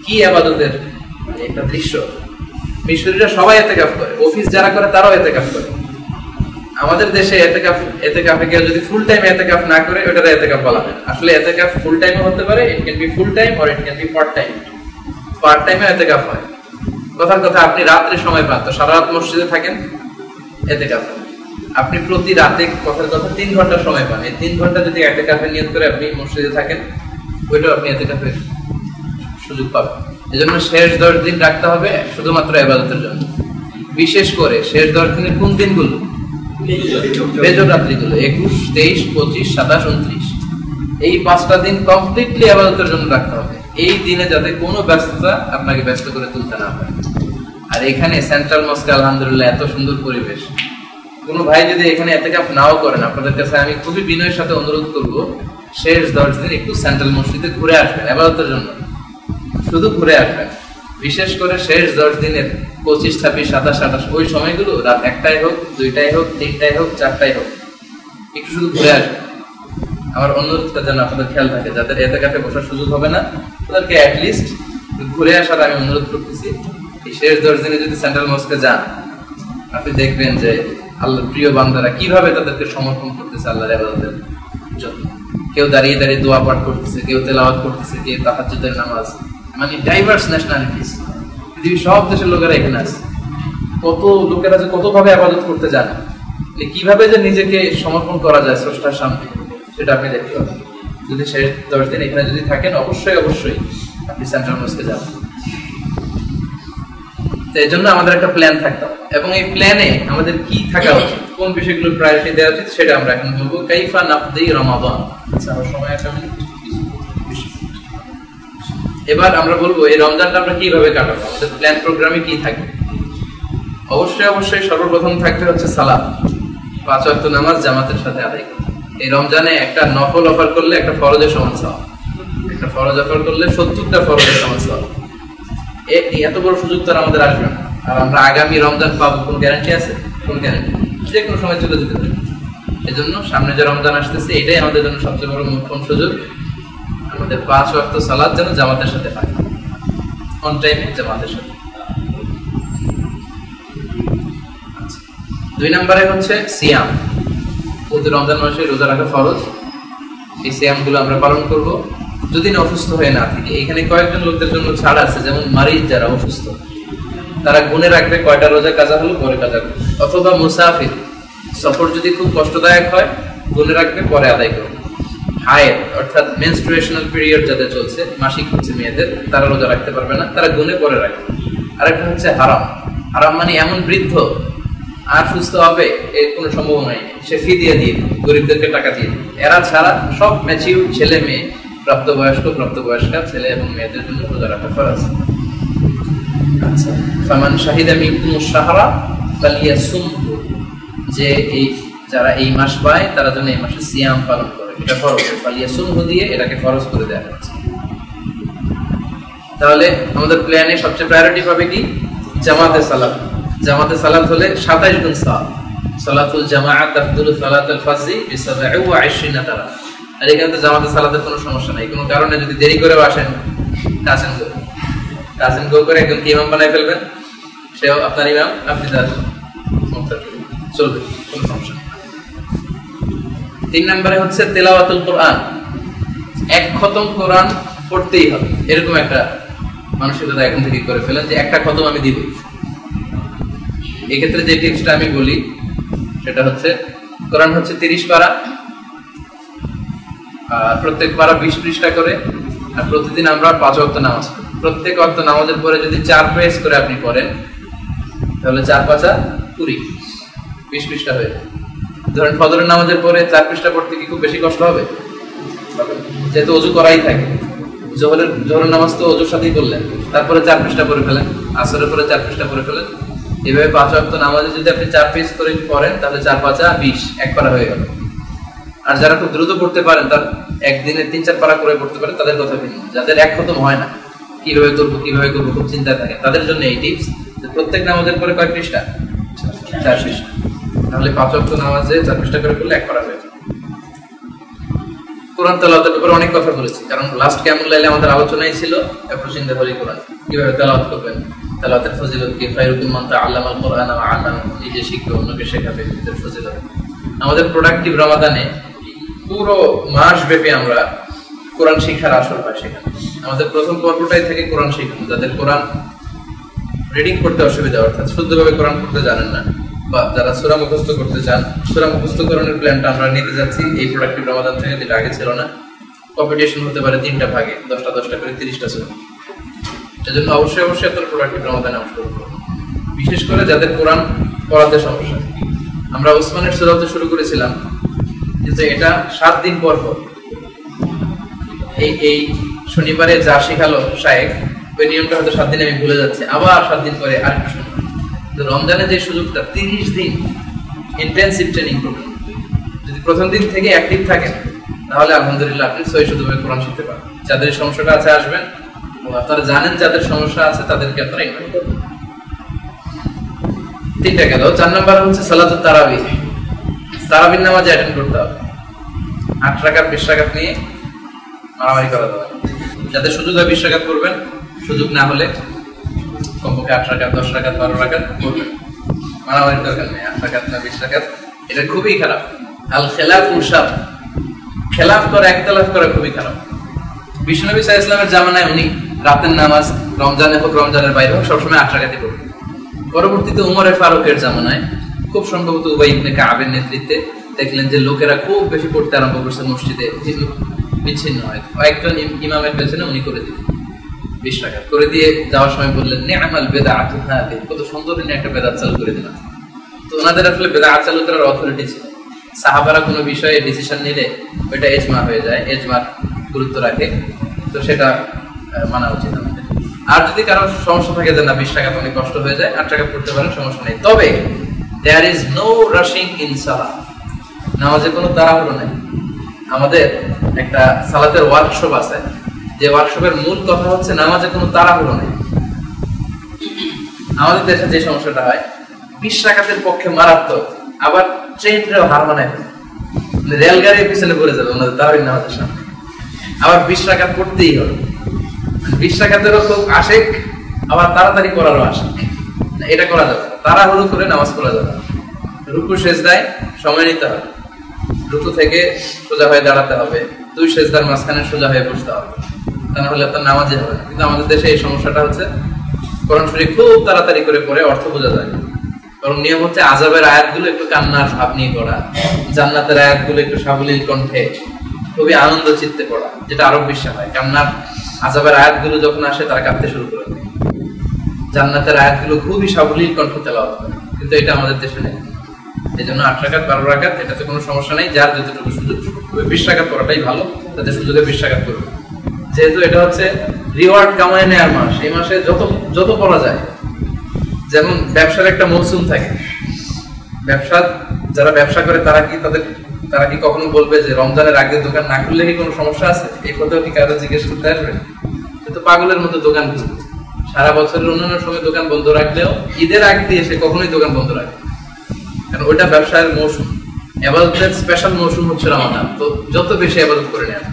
কি ইবাদতের একটা দৃশ্য। মিশরীরা সবাই ইতিকাফ করে, অফিস যারা করে তারাও ইতিকাফ করে। আমাদের দেশে এতেকাফে কেউ যদি ফুল টাইম এতেকাফ না করে ওটারে এতেকাফ বলা হয়। আসলে এতেকাফ ফুল টাইম হতে পারে, it can be full time or it can be part time. Part টাইমে এতেকাফ হয়। কথার কথা, আপনি রাত্রে সময় পান তো সারা রাত মসজিদে থাকেন, এতেকাফ। আপনি প্রতি রাতে কথার কথা 3 ঘন্টা সময় পান, এই 3 ঘন্টা যদি এতেকাফে নিয়ত করে আপনি মসজিদে থাকেন, ওইটাও আপনি এতেকাফের সুযোগ পাবেন। এজন্য শেষ 10 দিন রাখতে হবে শুধুমাত্র ইবাদতের জন্য। বিশেষ করে শেষ 10 দিনের কোন দিনগুলো? বেজর রাত্রিগুলো 21, 23, 25, 27, 29। এই 5টা দিন কমপ্লিটলি ইবাদতের জন্য রাখতে হবে। এই দিনে যাতে কোনো ব্যস্ততা আপনাকে ব্যস্ত করে তুলতে না পারে। আর এখানে সেন্ট্রাল মস্কে আলহামদুলিল্লাহ এত সুন্দর পরিবেশ। কোনো ভাই যদি এখানে এতেকাফ নাও করেন, আপনাদের কাছে আমি খুবই বিনয়ের সাথে অনুরোধ করব, শেষ 10 দিন একটু সেন্ট্রাল মসজিদে ঘুরে আসবেন ইবাদতের জন্য, শুধু ঘুরে আসবেন। বিশেষ করে শেষ 10 দিনের 25, 26, 27, 28 ওই সময়গুলো রাত 1টায় হোক, 2টায় হোক, 3টায় হোক, 4টায় হোক, একটু শুধু ঘুরে আসবেন। আমার অনুরোধটা যেন আপনাদের খেয়াল থাকে, যাদের এতেকাফে বসার সুযোগ হবে না তাদেরকে অ্যাটলিস্ট ঘুরে আসার আমি অনুরোধ করতেছি। এই শেষ 10 দিনে যদি সেন্ট্রাল মস্কে যান, আপনি দেখবেন যে আল্লাহর প্রিয় বান্দারা কিভাবে তাদেরকে সমর্পণ করতেছে আল্লাহর ইবাদতের জন্য। কেউ দাঁড়িয়ে দাঁড়িয়ে দোয়া পাঠ করতেছে, কেউ তেলাওয়াত করতেছে, কেউ তাহাজ্জুদের নামাজ, মানে ডাইভার্স ন্যাশনালিটিস, পৃথিবীর সব দেশের লোকেরা এখানে আছে। কত লোকেরা যে কতভাবে ইবাদত করতে জানে, কিভাবে যে নিজেকে সমর্পণ করা যায় স্রষ্টার সামনে, সেটা আপনি দেখতে পাবেন। যদি শেষ 10 দিন এখানে যদি থাকেন, অবশ্যই আপনি সেন্ট্রাল মস্কে যাবেন। তো এই জন্য আমাদের একটা প্ল্যান থাকতে হবে, এবং এই প্ল্যানে আমাদের কি থাকা উচিত, কোন বিষয়গুলো প্রায়োরিটি দেওয়া উচিত, সেটা আমরা এখন বলবো। কাইফা নাকদি রমাদান। আচ্ছা, আমার সময় একটা মিনিট। এবার আমরা বলবো এই রমজানটা আমরা কিভাবে কাটাবো, আমাদের প্ল্যান প্রোগ্রামে কি থাকবে। অবশ্যই সর্বপ্রথম থাকতে হচ্ছে সালাত, 5 ওয়াক্ত নামাজ জামাতের সাথে আদায় করা। এই রমজানে একটা নফল অফার করলে একটা ফরজের সমান সওয়াব, একটা ফরজ অফার করলে 70টা ফরজের সমান সওয়াব। এত বড় সুযোগ তো আমাদের আসবে না। আর আমরা আগামী রমজান পাবো কোন গ্যারান্টি আছে? কোন গ্যারান্টি? যে কোনো সময় চলে যেতে পারে। এজন্য সামনে যে রমজান আসতেছে, এটাই আমাদের জন্য সবচেয়ে বড় মোক্ষম সুযোগ। আমাদের 5 ওয়াক্ত সালাত যেন জামাতের সাথে হয়, অন টাইমে জামাতের সাথে। 2 নম্বরে হচ্ছে সিয়াম। যেহেতু রমজান মাসে রোজা রাখা ফরজ, এই সিয়ামগুলো আমরা পালন করব যদি না অসুস্থ হয়ে না থাকি। এখানে কয়েকজন লোকদের জন্য ছাড় আছে, যেমন মারিদ, যারা অসুস্থ, তারা গুনে রাখবে কয়টা রোজা কাজা হলো, পরে কাজা করবে। অথবা মুসাফির, সফর যদি খুব কষ্টদায়ক হয়, গুনে রাখবে, পরে আদায় করবে। হায়ের অর্থাৎ মেনস্ট্রুয়েশনাল পিরিয়ড যাদের চলছে, মাসিক হচ্ছে মেয়েদের, তারা রোজা রাখতে পারবে না, তারা গুনে পরে রাখবে। আরেকটা হচ্ছে হারাম। হারাম মানে এমন বৃদ্ধ আর সুস্থ হবে এর কোনো সম্ভাবনাই নেই, সে ফি দিয়ে গরিবদেরকে টাকা দিয়ে। এরা ছাড়া সব ম্যাচিউর ছেলে মেয়ে, প্রাপ্তবয়স্কা ছেলে এবং মেয়েদের জন্য রোজা রাখা ফরজ। আচ্ছা, ফামান শাহিদা মিনকুমুশ শাহরা ফালিয়াসুমহু, যে এই যারা এই মাস পায় তারা যেন এই মাসে সিয়াম পালন করে, এটা ফরজ। ফালিয়াসুমহু দিয়ে এটাকে ফরজ করে দেওয়া হচ্ছে। তাহলে আমাদের প্ল্যানে সবচেয়ে প্রায়োরিটি পাবে কি? জামাতে সালাত। জামাতে সালাত হলে 27 গুণ সওয়াব। সালাতুল জামাআত তাফদুলু সালাতুল ফাজরি বি27 দারাজা। আর এখানে তো জামাতে সালাতের কোনো সমস্যা নাই। কোনো কারণে যদি দেরি করে আসেন, কাসেন গো করে একদম ইমাম বানাই ফেলবেন, সেও আপনার ইমাম, আপনি তার চলবে, কোনো সমস্যা নেই। 3 নম্বরে হচ্ছে তেলাওয়াতুল কোরআন। 1 খতম কোরআন পড়তেই হবে, এরকম একটা মানসিকতা এখন থেকে করে ফেলেন যে একটা খতম আমি দিব। এক্ষেত্রে যে টিপসটা আমি বলি সেটা হচ্ছে, কোরআন হচ্ছে 30 পারা, প্রত্যেক পারা 20 পৃষ্ঠা করে, আর প্রতিদিন আমরা 5 ওয়াক্ত নামাজ পড়ি। প্রত্যেক ওয়াক্ত নামাজের পরে যদি 4 পেজ করে আপনি পড়েন, তাহলে 4 পাঁচা 20, 20 পৃষ্ঠা হয়ে যায়। ধরেন ফজরের নামাজের পরে 4 পৃষ্ঠা পড়তে কি খুব বেশি কষ্ট হবে? যেহেতু অজু করাই থাকে, জোহরের নামাজ তো অজুর সাথেই করলেন, তারপরে 4 পৃষ্ঠা পড়ে ফেলেন, আসরের পরে 4 পৃষ্ঠা পড়ে ফেলেন। এভাবে 5 ওয়াক্ত নামাজে যদি আপনি 4 পেজ করে পড়েন, তাহলে 4 পাঁচা 20, 1 পারা হয়ে গেল। আর যারা খুব দ্রুত পড়তে পারেন, তার একদিনে 3-4 পারা করে পড়তে পারেন, তাদের কথা ভিন্ন। যাদের 1 খতম হয় না, কিভাবে করবো খুব চিন্তা থাকে, তাদের জন্য এই টিপস। প্রত্যেক নামাজের পরে কয় পৃষ্ঠা? 4 পৃষ্ঠা। তাহলে 5 ওয়াক্ত নামাজে 4 পৃষ্ঠা করে পড়লে 1 পারা হয়ে যায়। কোরআন তেলাওয়াতের ব্যাপারে অনেক কথা বলেছি, কারণ লাস্ট কিয়ামুল লাইলে আমাদের আলোচনাই ছিল অ্যাপ্রোচিং দ্য হোলি কোরআন, কিভাবে তেলাওয়াত করবেন, তেলাওয়াতের ফজিলত কি, খায়রুকুম মান তাআল্লামাল কুরআন ওয়া আল্লামা, নিজে শিখবে অন্যকে শেখাবে, এর ফজিলত। আমাদের প্রোডাক্টিভ রমাদানে পুরো মাস ব্যাপী আমরা কোরআন শিক্ষার আসর হয় সেখানে। আমাদের প্রথম পর্বটাই থেকে কোরআন শিখানো, যাদের কোরআন রিডিং করতে অসুবিধা, অর্থাৎ শুদ্ধভাবে কোরআন পড়তে জানেন না, বা যারা সূরা মুখস্থ করতে চান, সূরা মুখস্থকরণের প্ল্যানটা আমরা নিতে যাচ্ছি এই প্রোডাক্টিভ রমাদান থেকে, যেটা আগে ছিল না। কম্পিটিশন হতে পারে 3টা ভাগে, 10টা করে 30টা সূরা। সেজন্য অবশ্যই আপনার প্রোডাক্টিভ রমাদানে অংশগ্রহণ করুন, বিশেষ করে যাদের কোরআন পড়াতে সমস্যা। আমরা ওসমানের সূরাতে শুরু করেছিলাম, কিন্তু এটা 7 দিন পর পর, এই শনিবারে যা শেখালো শায়েখ, ওই নিয়মটা হয়তো 7 দিনে আমি ভুলে যাচ্ছি, আবার 7 দিন পরে আরেকটু শুনবো। তো রমজানে যে সুযোগটা 30 দিন ইন্টেনসিভ ট্রেনিং করবেন, যদি প্রথম দিন থেকে অ্যাক্টিভ থাকেন তাহলে আলহামদুলিল্লাহ আপনি সহিষ্ণুভাবে কোরআন শিখতে পারবেন। যাদের সমস্যাটা আছে আসবেন, আপনারা জানেন যাদের সমস্যা আছে তাদেরকে আপনারা ইনভাইট করবেন। 3টা গেল। 4 নাম্বার হচ্ছে সালাতুত তারাবিহ। তারাবির নামাজ অ্যাটেন্ড করতে হবে। 8 রাকাত 20 রাকাত নিয়ে মারামারি করা যাবে। যাদের সুযোগ হয় 20 রাকাত করবেন, সুযোগ না হলে কমপক্ষে 8 রাকাত 10 রাকাত 12 রাকাত করবেন। মারামারি দরকার নেই, 8 রাকাত না 20 রাকাত, এটা খুবই খারাপ। আল খিলাফ উশাব, খেলাফ করা, একতলাফ করা খুবই খারাপ। বিশ্বনবী সাল্লাল্লাহু আলাইহি ওয়াসাল্লামের জামানায় উনি রাতের নামাজ রমজানে হোক রমজানের বাইরে হোক সবসময় 8 রাকাতই পড়তেন। পরবর্তীতে উমরে ফারুকের জামানায় খুব সম্ভবত উবাই ইবনে কাবের নেতৃত্বে দেখলেন যে লোকেরা খুব বেশি পড়তে আরম্ভ করছে, মসজিদে বিচ্ছিন্ন হয়। কয়েকজন ইমামের পেছনে উনি করে দিলেন 20 রাকাত করে দিয়ে যাওয়ার সময় বললেন, নি'মাল বিদআতু হাযিহি, কত সুন্দর একটা বেদাত চালু করে দিলেন। তো ওনাদের আসলে বেদাত চালু করার অথরিটি ছিল। সাহাবারা কোনো বিষয়ে ডিসিশন নিলে ওইটা ইজমা হয়ে যায়, ইজমার গুরুত্ব রাখে, তো সেটা মানা উচিত আমাদের। আর যদি কারো সমস্যা থাকে যে না 20 রাকাত অনেক কষ্ট হয়ে যায়, 8 রাকাত পড়তে পারেন, সমস্যা নেই। তবে there is no rushing in salah, নামাজে কোনো তাড়াহুড়ো নেই। আমাদের একটা সালাতের ওয়ার্কশপ আছে, যে ওয়ার্কশপের মূল কথা হচ্ছে নামাজে কোনো তাড়াহুড়ো নেই। আমাদের দেশে যে সমস্যাটা হয়, 20 রাকাতের পক্ষে মারাত্মক, আবার ট্রেনটাও হার মানায়, রেলগাড়ির পিছনে পড়ে যাবে ওনাদের তারাবির নামাজের সামনে, আবার 20 রাকাত পড়তেই হবে। 20 রাকাতেরও খুব আশেক, আবার তাড়াতাড়ি করারও আশেক, এটা করা যাবে। তাড়াহুড়ো করে নামাজ পড়া যাবে। রুকু সেজদায় সময় নিতে হবে, রুকু থেকে সোজা হয়ে দাঁড়াতে হবে, 2 সেজদার মাঝখানে সোজা হয়ে বসতে হবে, তা না হলে আপনার নামাজই হবে না। কিন্তু আমাদের দেশে এই সমস্যাটা হচ্ছে, কোরআন শরীফ খুব তাড়াতাড়ি করে পড়ে অর্থ বোঝা যায় না। বরং নিয়ম হচ্ছে আযাবের আয়াতগুলো একটু কান্নার ভাব নিয়ে পড়া, জান্নাতের আয়াতগুলো একটু সাবলীল কণ্ঠে খুবই আনন্দ চিত্তে পড়া, যেটা আরো বেশি হয়। কান্নার আযাবের আয়াতগুলো যখন আসে তারা কাঁদতে শুরু করে, জান্নাতের আয়াতগুলো খুবই সাবলীল কণ্ঠে তেলাওয়াত করে, কিন্তু এটা আমাদের দেশে নেই। এই জন্য 8 রাকাত 12 রাকাত এটাতে কোনো সমস্যা নেই, যার যতটুকু সুযোগ। 20 রাকাত পড়াটাই ভালো, তাদের সুযোগে 20 রাকাত করবে। যেহেতু এটা হচ্ছে রিওয়ার্ড কামায় নেওয়ার মাস, এই মাসে যত পড়া যায়। যেমন ব্যবসার একটা মৌসুম থাকে, যারা ব্যবসা করে তারা কি কখনো বলবে যে রমজানের আগে দোকান না খুললে কি কোনো সমস্যা আছে? এই কথাও কি কারো জিজ্ঞেস করতে আসবে? কিন্তু পাগলের মতো দোকান খুলবে, সারা বছরের অন্যান্য সময় দোকান বন্ধ রাখলেও ঈদের আগে দিয়ে সে কখনোই দোকান বন্ধ রাখে, কারণ ওইটা ব্যবসায়ের মৌসুম। ইবাদতের স্পেশাল মৌসুম হচ্ছে রমাদান, তো যত বেশি ইবাদত করে নেওয়া।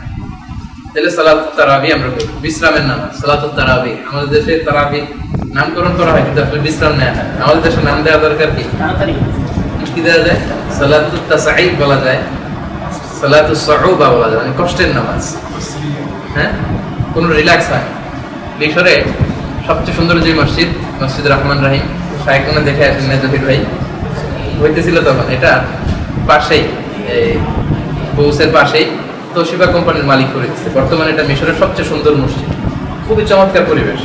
তাহলে সালাতুত তারাবিহ আমরা করি, বিশ্রামের নামাজ সালাতুত তারাবিহ। আমাদের দেশে তারাবিহ নামকরণ করা হয়, কিন্তু আসলে বিশ্রাম নেওয়া হয়। আমাদের দেশে নাম দেওয়া দরকার কি দেওয়া যায়? সালাতুত তাসাঈব বলা যায়, সালাতুস সুউবা বলা যায়, মানে কষ্টের নামাজ। হ্যাঁ, কোনো রিল্যাক্স হয়। মিশরে সবচেয়ে সুন্দর যে মসজিদ রহমান রাহিম, শাইখনা দেখে আসেন না জহির ভাই, হইতেছিল তখন। এটা পাশেই, বৌসের পাশেই তোশিবা কোম্পানির মালিক করে দিচ্ছে। বর্তমানে এটা মিশরের সবচেয়ে সুন্দর মসজিদ, খুবই চমৎকার পরিবেশ।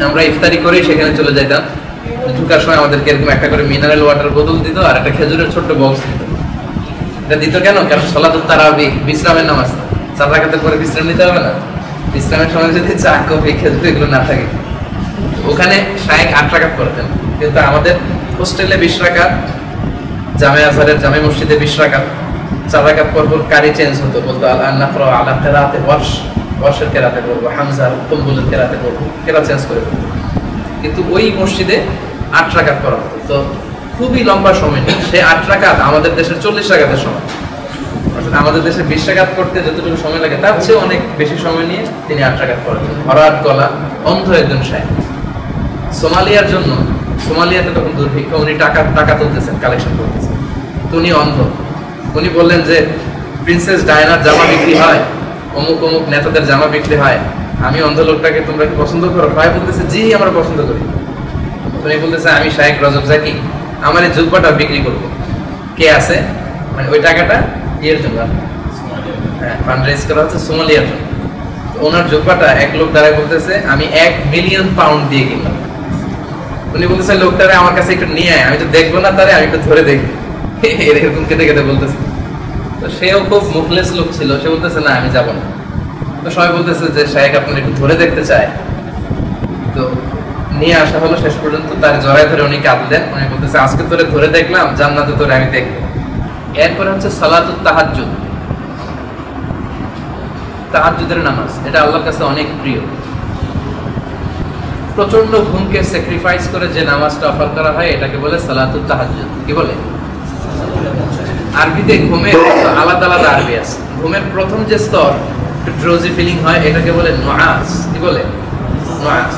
আমরা ইফতারি করেই সেখানে চলে যেতাম। ঢুকার সময় আমাদেরকে এরকম একটা করে মিনারেল ওয়াটার বোতল দিত, আর একটা খেজুরের ছোট্ট বক্স দিত। এটা দিত কেন? কারণ সালাতুত তারাবিহ বিশ্রামের নামাজ, 4 রাকাতের পরে বিশ্রাম নিতে হবে না। বিশ্রামের সময় যদি চা, কফি, খেজুর এগুলো না থাকে, ওখানে শায়েখ 8 রাকাত করতেন। কিন্তু আমাদের হোস্টেলে 20 রাকাত, জামে আজহারের জামে মসজিদে 20 রাকাত, 4 রাকাত পর কারি চেঞ্জ হতো, বলতো আল-নাকরা আলা কিরাআতি ওয়ার্শের কেরাতে পড়বো, হামজার কুলবুলের কেরাতে পড়বো, কেরাত চেঞ্জ করে পড়বো। কিন্তু ওই মসজিদে 8 রাকাত পড়া হতো, তো খুবই লম্বা সময় নেই। সেই 8 রাকাত আমাদের দেশের 40 রাকাতের সময়। আমাদের দেশে 20 রাকাত করতে যতটুকু সময় লাগে তার চেয়ে অনেক বেশি সময় নিয়ে তিনি 8 রাকাত পড়েন। ভরাট গলা, অন্ধ একজন শায়েখ। সোমালিয়ার জন্য, সোমালিয়াতে তখন দুর্ভিক্ষ, উনি টাকা তুলতেছেন, কালেকশন করতেছেন, তো উনি অন্ধ। উনি বললেন যে প্রিন্সেস ডায়নার জামা বিক্রি হয়, অমুক অমুক নেতাদের জামা বিক্রি হয়, আমি অন্ধ লোকটাকে তোমরা কি পছন্দ করো? ভাই বলতেছে জি আমরা পছন্দ করি। উনি বলতেছে আমি শায়েখ রজব জাকি, আমার এই জুব্বাটা বিক্রি করবো, কে আছে? মানে ওই টাকাটা ইয়ের জন্য, হ্যাঁ ফান্ড রেজ করা হচ্ছে সোমালিয়ার জন্য। ওনার জুব্বাটা এক লোক দ্বারা বলতেছে আমি 1 মিলিয়ন পাউন্ড দিয়ে কিনলাম। উনি বলতেছে লোকটারে আমার কাছে একটু নিয়ে আয়, আমি তো দেখবো না তারে, আমি একটু ধরে দেখি। এরকম কেটে কেটে বলতেছে। তো সেও খুব মুখলেস লোক ছিল, সে বলতেছে না আমি যাবো না। তো সবাই বলতেছে যে শায়েখ আপনার একটু ধরে দেখতে চায়। তো নিয়ে আসা হলো, শেষ পর্যন্ত তার জড়ায় ধরে উনি কাঁদলেন। উনি বলতেছে আজকে তোরে ধরে দেখলাম, জান্নাতে তোরে আমি দেখবো। এরপরে হচ্ছে সালাতুত তাহাজ্জুদ, তাহাজ্জুদের নামাজ। এটা আল্লাহর কাছে অনেক প্রিয়। প্রচন্ড ঘুমকে স্যাক্রিফাইস করে যে নামাজটা অফার করা হয় এটাকে বলে সালাতুত তাহাজ্জুদ। কি বলে? আরবিতে ঘুমের আলাদা আলাদা আরবি আছে। ঘুমের প্রথম যে স্তর একটু ড্রোজি ফিলিং হয়, এটাকে বলে নুআস। কি বলে? নুআস।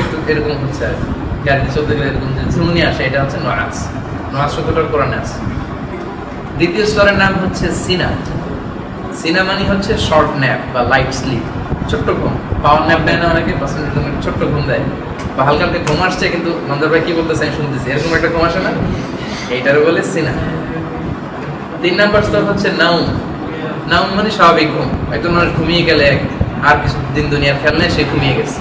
একটু এরকম হচ্ছে আর গাড়ি চলতে গেলে এরকম যে ঝুমনি আসে, এটা হচ্ছে নুআস। নুআস শব্দটা কোরআনে আছে। দ্বিতীয় স্তরের নাম হচ্ছে সিনা। সিনা মানে হচ্ছে শর্ট ন্যাপ বা লাইট স্লিপ, ছোট্ট ঘুম। পাওয়ার ন্যাপ দেয় না অনেকে, ছোট্ট ঘুম দেয়, বা হালকা হালকা ঘুম আসছে কিন্তু মন্দার ভাই কি বলতেছে আমি শুনতেছি, এরকম একটা ঘুম আসে না, এইটার বলে সিনা। 3 নাম্বার স্তর হচ্ছে নাউম। নাউম মানে স্বাভাবিক ঘুম। একজন মানুষ ঘুমিয়ে গেলে আর কিছু দিন দুনিয়ার খেয়াল নেই, সে ঘুমিয়ে গেছে।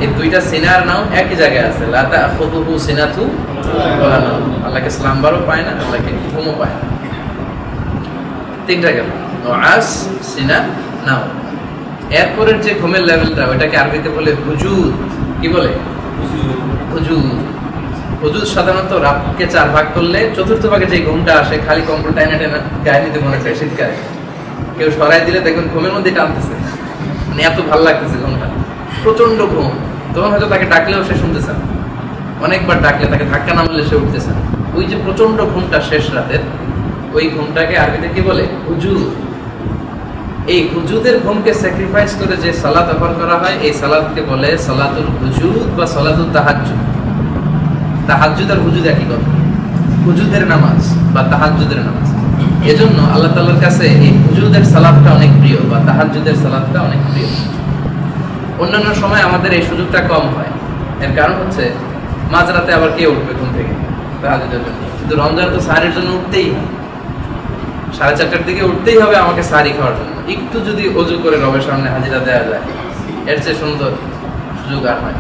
এই দুইটা সিনা আর নাউম একই জায়গায় আছে। লা তাখুযুহু সিনাতু ওয়ালা নাউম। আল্লাহকে স্লাম্বারও পায় না, আল্লাহকে ঘুমও পায় না। 3টা গেল, নুআস, সিনা, নাউম। এরপরের যে ঘুমের লেভেলটা ওইটাকে আরবিতে বলে হুজুদ। কি বলে? হুজুদ। হুজুদ সাধারণত রাতকে 4 ভাগ করলে চতুর্থ ভাগে যে ঘুমটা আসে, খালি কম্বল টাইনা টাইনা গায়ে নিতে মনে চায় শীতকালে, কেউ সরাই দিলে দেখবেন ঘুমের মধ্যে টানতেছে, মানে এত ভালো লাগতেছে ঘুমটা, প্রচন্ড ঘুম। তখন হয়তো তাকে ডাকলেও সে শুনতেছে না, অনেকবার ডাকলে তাকে ধাক্কা না মারলে সে উঠতেছে না। ওই যে প্রচন্ড ঘুমটা শেষ রাতের, ওই ঘুমটাকে আরবিতে কি বলে? হুজুদ। এই হুজুদের ঘুমকে স্যাক্রিফাইস করে যে সালাত অফার করা হয়, এই সালাতকে বলে সালাতুল হুজুদ বা সালাতুত তাহাজ্জুদ। তাহাজ্জুদ আর হুজুদ একই কথা, হুজুদের নামাজ বা তাহাজ্জুদের নামাজ। এজন্য আল্লাহ তাআলার কাছে এই হুজুদের সালাতটা অনেক প্রিয় বা তাহাজ্জুদের সালাতটা অনেক প্রিয়। অন্যান্য সময় আমাদের এই সুযোগটা কম হয়। এর কারণ হচ্ছে মাঝরাতে আবার কে উঠবে ঘুম থেকে তাহাজ্জুদের জন্য? কিন্তু রমজান তো সাহারির জন্য উঠতেই হয়, 4:30টার দিকে উঠতেই হবে আমাকে সাহারি খাওয়ার জন্য। একটু যদি ওযু করে রবের সামনে হাজিরা দেওয়া যায়, এর চেয়ে সুন্দর সুযোগ আর হয়।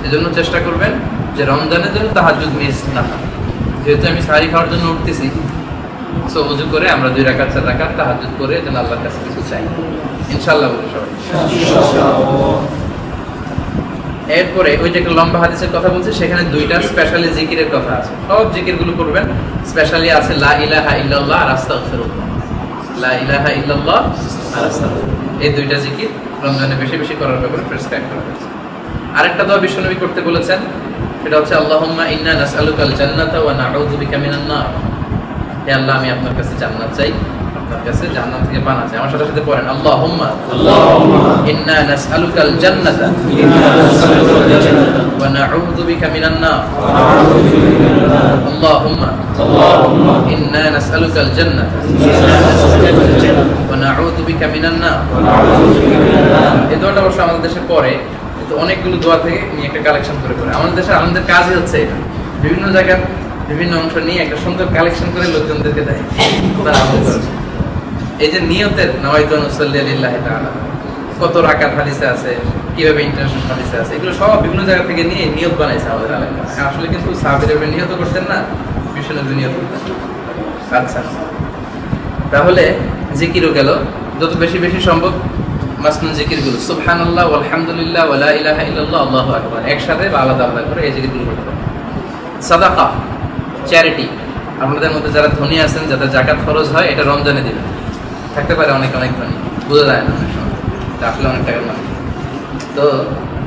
এজন্য চেষ্টা করবেন যে রমজানের জন্য তাহাজ্জুদ মিস না হয়। যেহেতু আমি সাহারি খাওয়ার জন্য উঠতেছি, সো ওযু করে আমরা 2 রাকাত 4 রাকাত তাহাজ্জুদ করে যেন আল্লাহর কাছে কিছু চাই, ইনশাআল্লাহ বলে সবাই। এরপরে ওই যে একটা লম্বা হাদিসের কথা বলছি, সেখানে 2টা স্পেশালি জিকিরের কথা আছে। সব জিকিরগুলো করবেন, স্পেশালি আছে লা ইলাহা ইল্লাল্লাহ আর আস্তাগফিরুল্লাহ। লা ইলাহা ইল্লাল্লাহ আর আস্তাগফিরুল্লাহ, এই 2টা জিকির রমজানে বেশি বেশি করার ব্যাপারে প্রেসক্রাইব করা হয়েছে। আরেকটা দোয়া বিশ্বনবী করতে বলেছেন, সেটা হচ্ছে আল্লাহুম্মা ইন্না নাসআলুকাল জান্নাতা ওয়া নাউযু বিকা মিনান নার। হে আল্লাহ, আমি আপনার কাছে জান্নাত চাই, আপনার কাছে জান্নাত থেকে পানা চাই। আমার সাথে সাথে পড়েন আল্লাহুম্মা ইন্না নাসআলুকাল জান্নাতা ওয়া নাউযু বিকা মিনান নার। আল্লাহুম্মা ইন্না নাসআলুকাল জান্নাতা ওয়া নাউযু বিকা মিনান নার। এই দোয়াটা অবশ্য আমাদের দেশে পড়ে, তো অনেকগুলো দোয়া থেকে নিয়ে একটা কালেকশন করে করে আমাদের দেশে আমাদের কাজই হচ্ছে এটা, বিভিন্ন জায়গার বিভিন্ন অংশ নিয়ে একটা সুন্দর কালেকশন করে লোকজনদেরকে দেয়, তারা আমল করছে। এই যে নিয়তের নাওয়াইতু নুসাল্লি লিল্লাহি তাআলা, কত রাকাত হাদিসে আছে, কিভাবে ইন্টারন্যাশনাল হাদিসে আছে, এগুলো সব বিভিন্ন জায়গা থেকে নিয়ে নিয়ত বানাইছে আমাদের আলেমরা। আসলে কিন্তু সাহাবীরা নিয়ত করতেন না, বিশ্বনবী নিয়ত করতেন। আচ্ছা, তাহলে জিকিরও গেল, যত বেশি বেশি সম্ভব মাসনুন জিকিরগুলো সুবহানাল্লাহ আলহামদুলিল্লাহ ওয়া লা ইলাহা ইল্লাল্লাহ আল্লাহু আকবার একসাথে বা আলাদা আলাদা করে এই জিকিরগুলো করতে হবে। সাদাকা, চ্যারিটি, আপনাদের মধ্যে যারা ধনী আছেন, যাদের যাকাত খরচ হয়, এটা রমজানে দিবেন। থাকতে পারে অনেক অনেক ধনী, বোঝা যায় না অনেক সময়, আসলে অনেক টাকার মানে। তো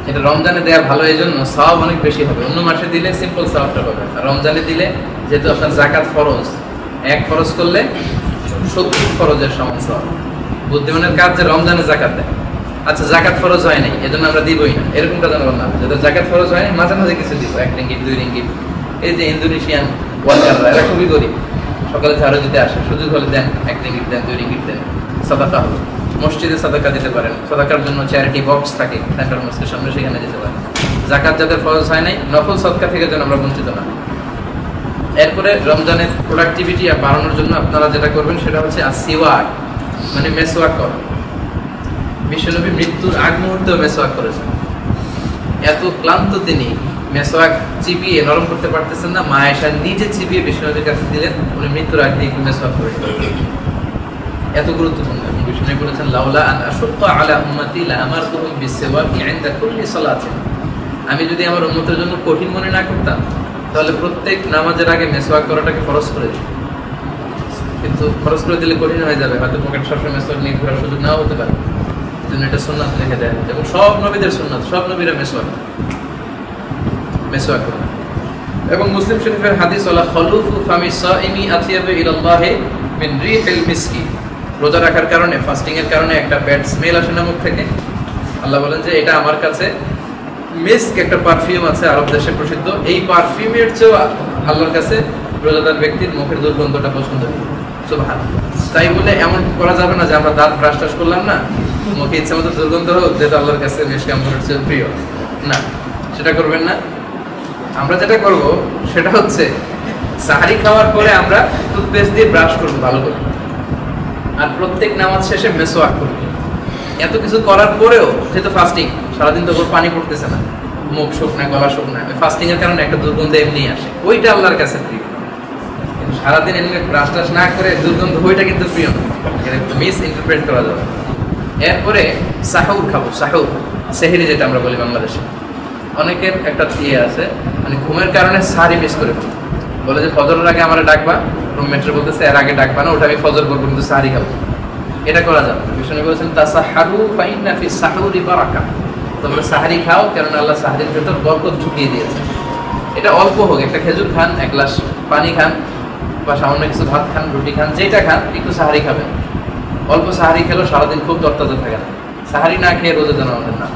এটা রমজানে দেওয়া ভালো, এই জন্য সওয়াব অনেক বেশি হবে। অন্য মাসে দিলে সিম্পল সওয়াবটা পাবেন, আর রমজানে দিলে যেহেতু আপনার যাকাত ফরজ, এক ফরজ করলে 70 ফরজের সমান সওয়াব। বুদ্ধিমানের কাজ যে রমজানে যাকাত দেয়, আচ্ছা জাকাত ফরজ হয় নাই এজন্য আমরা দিবই না, এরকমটা জানবো না। যাদের জাকাত ফরজ হয় নাই মাঝে মাঝে কিছু দিব, 1 রিঙ্গিট 2 রিঙ্গিট। এই যে ইন্দোনেশিয়ান ওয়ার্কাররা এরা খুবই গরিব, সকালে ঝাড়ু দিতে আসে, সুযোগ হলে দেন, 1 রিঙ্গিট দেন, 2 রিঙ্গিট দেন, সাদাকা হলো। মসজিদে সাদাকা দিতে পারেন, সাদাকার জন্য চ্যারিটি বক্স থাকে সেন্ট্রাল মসজিদের সামনে, সেখানে দিতে পারেন। জাকাত যাদের ফরজ হয় নাই নফল সদকা থেকে যেন আমরা বঞ্চিত না। এরপরে রমজানের প্রোডাক্টিভিটি বাড়ানোর জন্য আপনারা যেটা করবেন সেটা হচ্ছে আসিওয়াক, মানে মেসওয়াক করা। বিশ্বনবী মৃত্যুর আগ মুহূর্তেও মেসওয়াক করেছেন। এত ক্লান্ত তিনি, মেসওয়াক চিবিয়ে নরম করতে পারতেছেন না, মা আয়েশা নিজে চিবিয়ে বিশ্বনবীর কাছে দিলেন, উনি মৃত্যুর আগে একটু মেসওয়াক করে। এত গুরুত্বপূর্ণ। বিশ্বনবী বলেছেন লাউলা আন আশুক্কা আলা উম্মতি লাআমারতুহুম বিসওয়াকি ইনদা কুল্লি সালাতিন। আমি যদি আমার উম্মতের জন্য কঠিন মনে না করতাম তাহলে প্রত্যেক নামাজের আগে মেসওয়াক করাটাকে ফরজ করে দিই। কিন্তু খরচ করে দিলে কঠিন হয়ে যাবে, হয়তো পকেট সবসময় মেসওয়াক নিয়ে ঘোরার সুযোগ নাও হতে পারে। জন্য এটা সুন্নাত লিখে দেয়, এবং সব নবীদের সুন্নাত, সব নবীরা মেসওয়াক করেন। এবং মুসলিম শরীফের হাদিস ওয়ালা খালুফু ফামি সাইমি আতিয়াবু ইলাল্লাহি মিন রিহিল মিসকি। রোজা রাখার কারণে, ফাস্টিং এর কারণে একটা ব্যাড স্মেল আসে না মুখ থেকে। আল্লাহ বলেন যে এটা আমার কাছে মিস্ক, একটা পারফিউম আছে আরব দেশে প্রসিদ্ধ, এই পারফিউমের চেয়েও আল্লাহর কাছে রোজাদার ব্যক্তির মুখের দুর্গন্ধটা পছন্দ। তাই বলে এমন করা যাবে না যে আমরা দাঁত ব্রাশ টাশ করলাম না, মুখে ইচ্ছা মতো দুর্গন্ধ হোক, যেটা আল্লাহর কাছে মিষ্টি আমলের চেয়ে প্রিয় না, সেটা করবেন না। আমরা যেটা করব সেটা হচ্ছে সাহারি খাওয়ার পরে আমরা টুথপেস্ট দিয়ে ব্রাশ করবো ভালো করে, আর প্রত্যেক নামাজ শেষে মেসওয়াক করব। এত কিছু করার পরেও যেহেতু ফাস্টিং, সারাদিন তো পানি পড়তেছে না, মুখ শুকনা, গলা শুকনা, ফাস্টিং এর কারণে একটা দুর্গন্ধ এমনি আসে, ওইটা আল্লাহর কাছে প্রিয়। সারাদিন এমনি ব্রাশ টাশ না করে দুর্গন্ধ, ওইটা কিন্তু প্রিয় না, মিস ইন্টারপ্রেট করা যাবে। এরপরে সাহুর খাবো, সাহুর সেহরি যেটা আমরা বলি বাংলাদেশে। অনেকের একটা ইয়ে আছে, মানে ঘুমের কারণে সাহারি মিস করে বলে যে ফজরের আগে আমার ডাকবা, রুমমেটরা বলতেছে এর আগে ডাকবা না, ওটা আমি ফজর করবো কিন্তু সাহারি খাবো, এটা করা যাবে। বিষ্ণু বলেছেন তাসাহারু ফাইন্না ফি সাহুরি বারাকা, তোমরা সাহারি খাও, কারণ আল্লাহ সাহারির ভেতর বরকত ঢুকিয়ে দিয়েছে। এটা অল্প হোক, একটা খেজুর খান, 1 গ্লাস পানি খান, বা সামান্য কিছু ভাত খান, রুটি খান, যেটা খান, একটু সাহারি খাবেন। অল্প সাহারি খেলেও সারাদিন খুব তরতাজা থাকে না, সাহারি না খেয়ে রোজা যেন আমাদের না।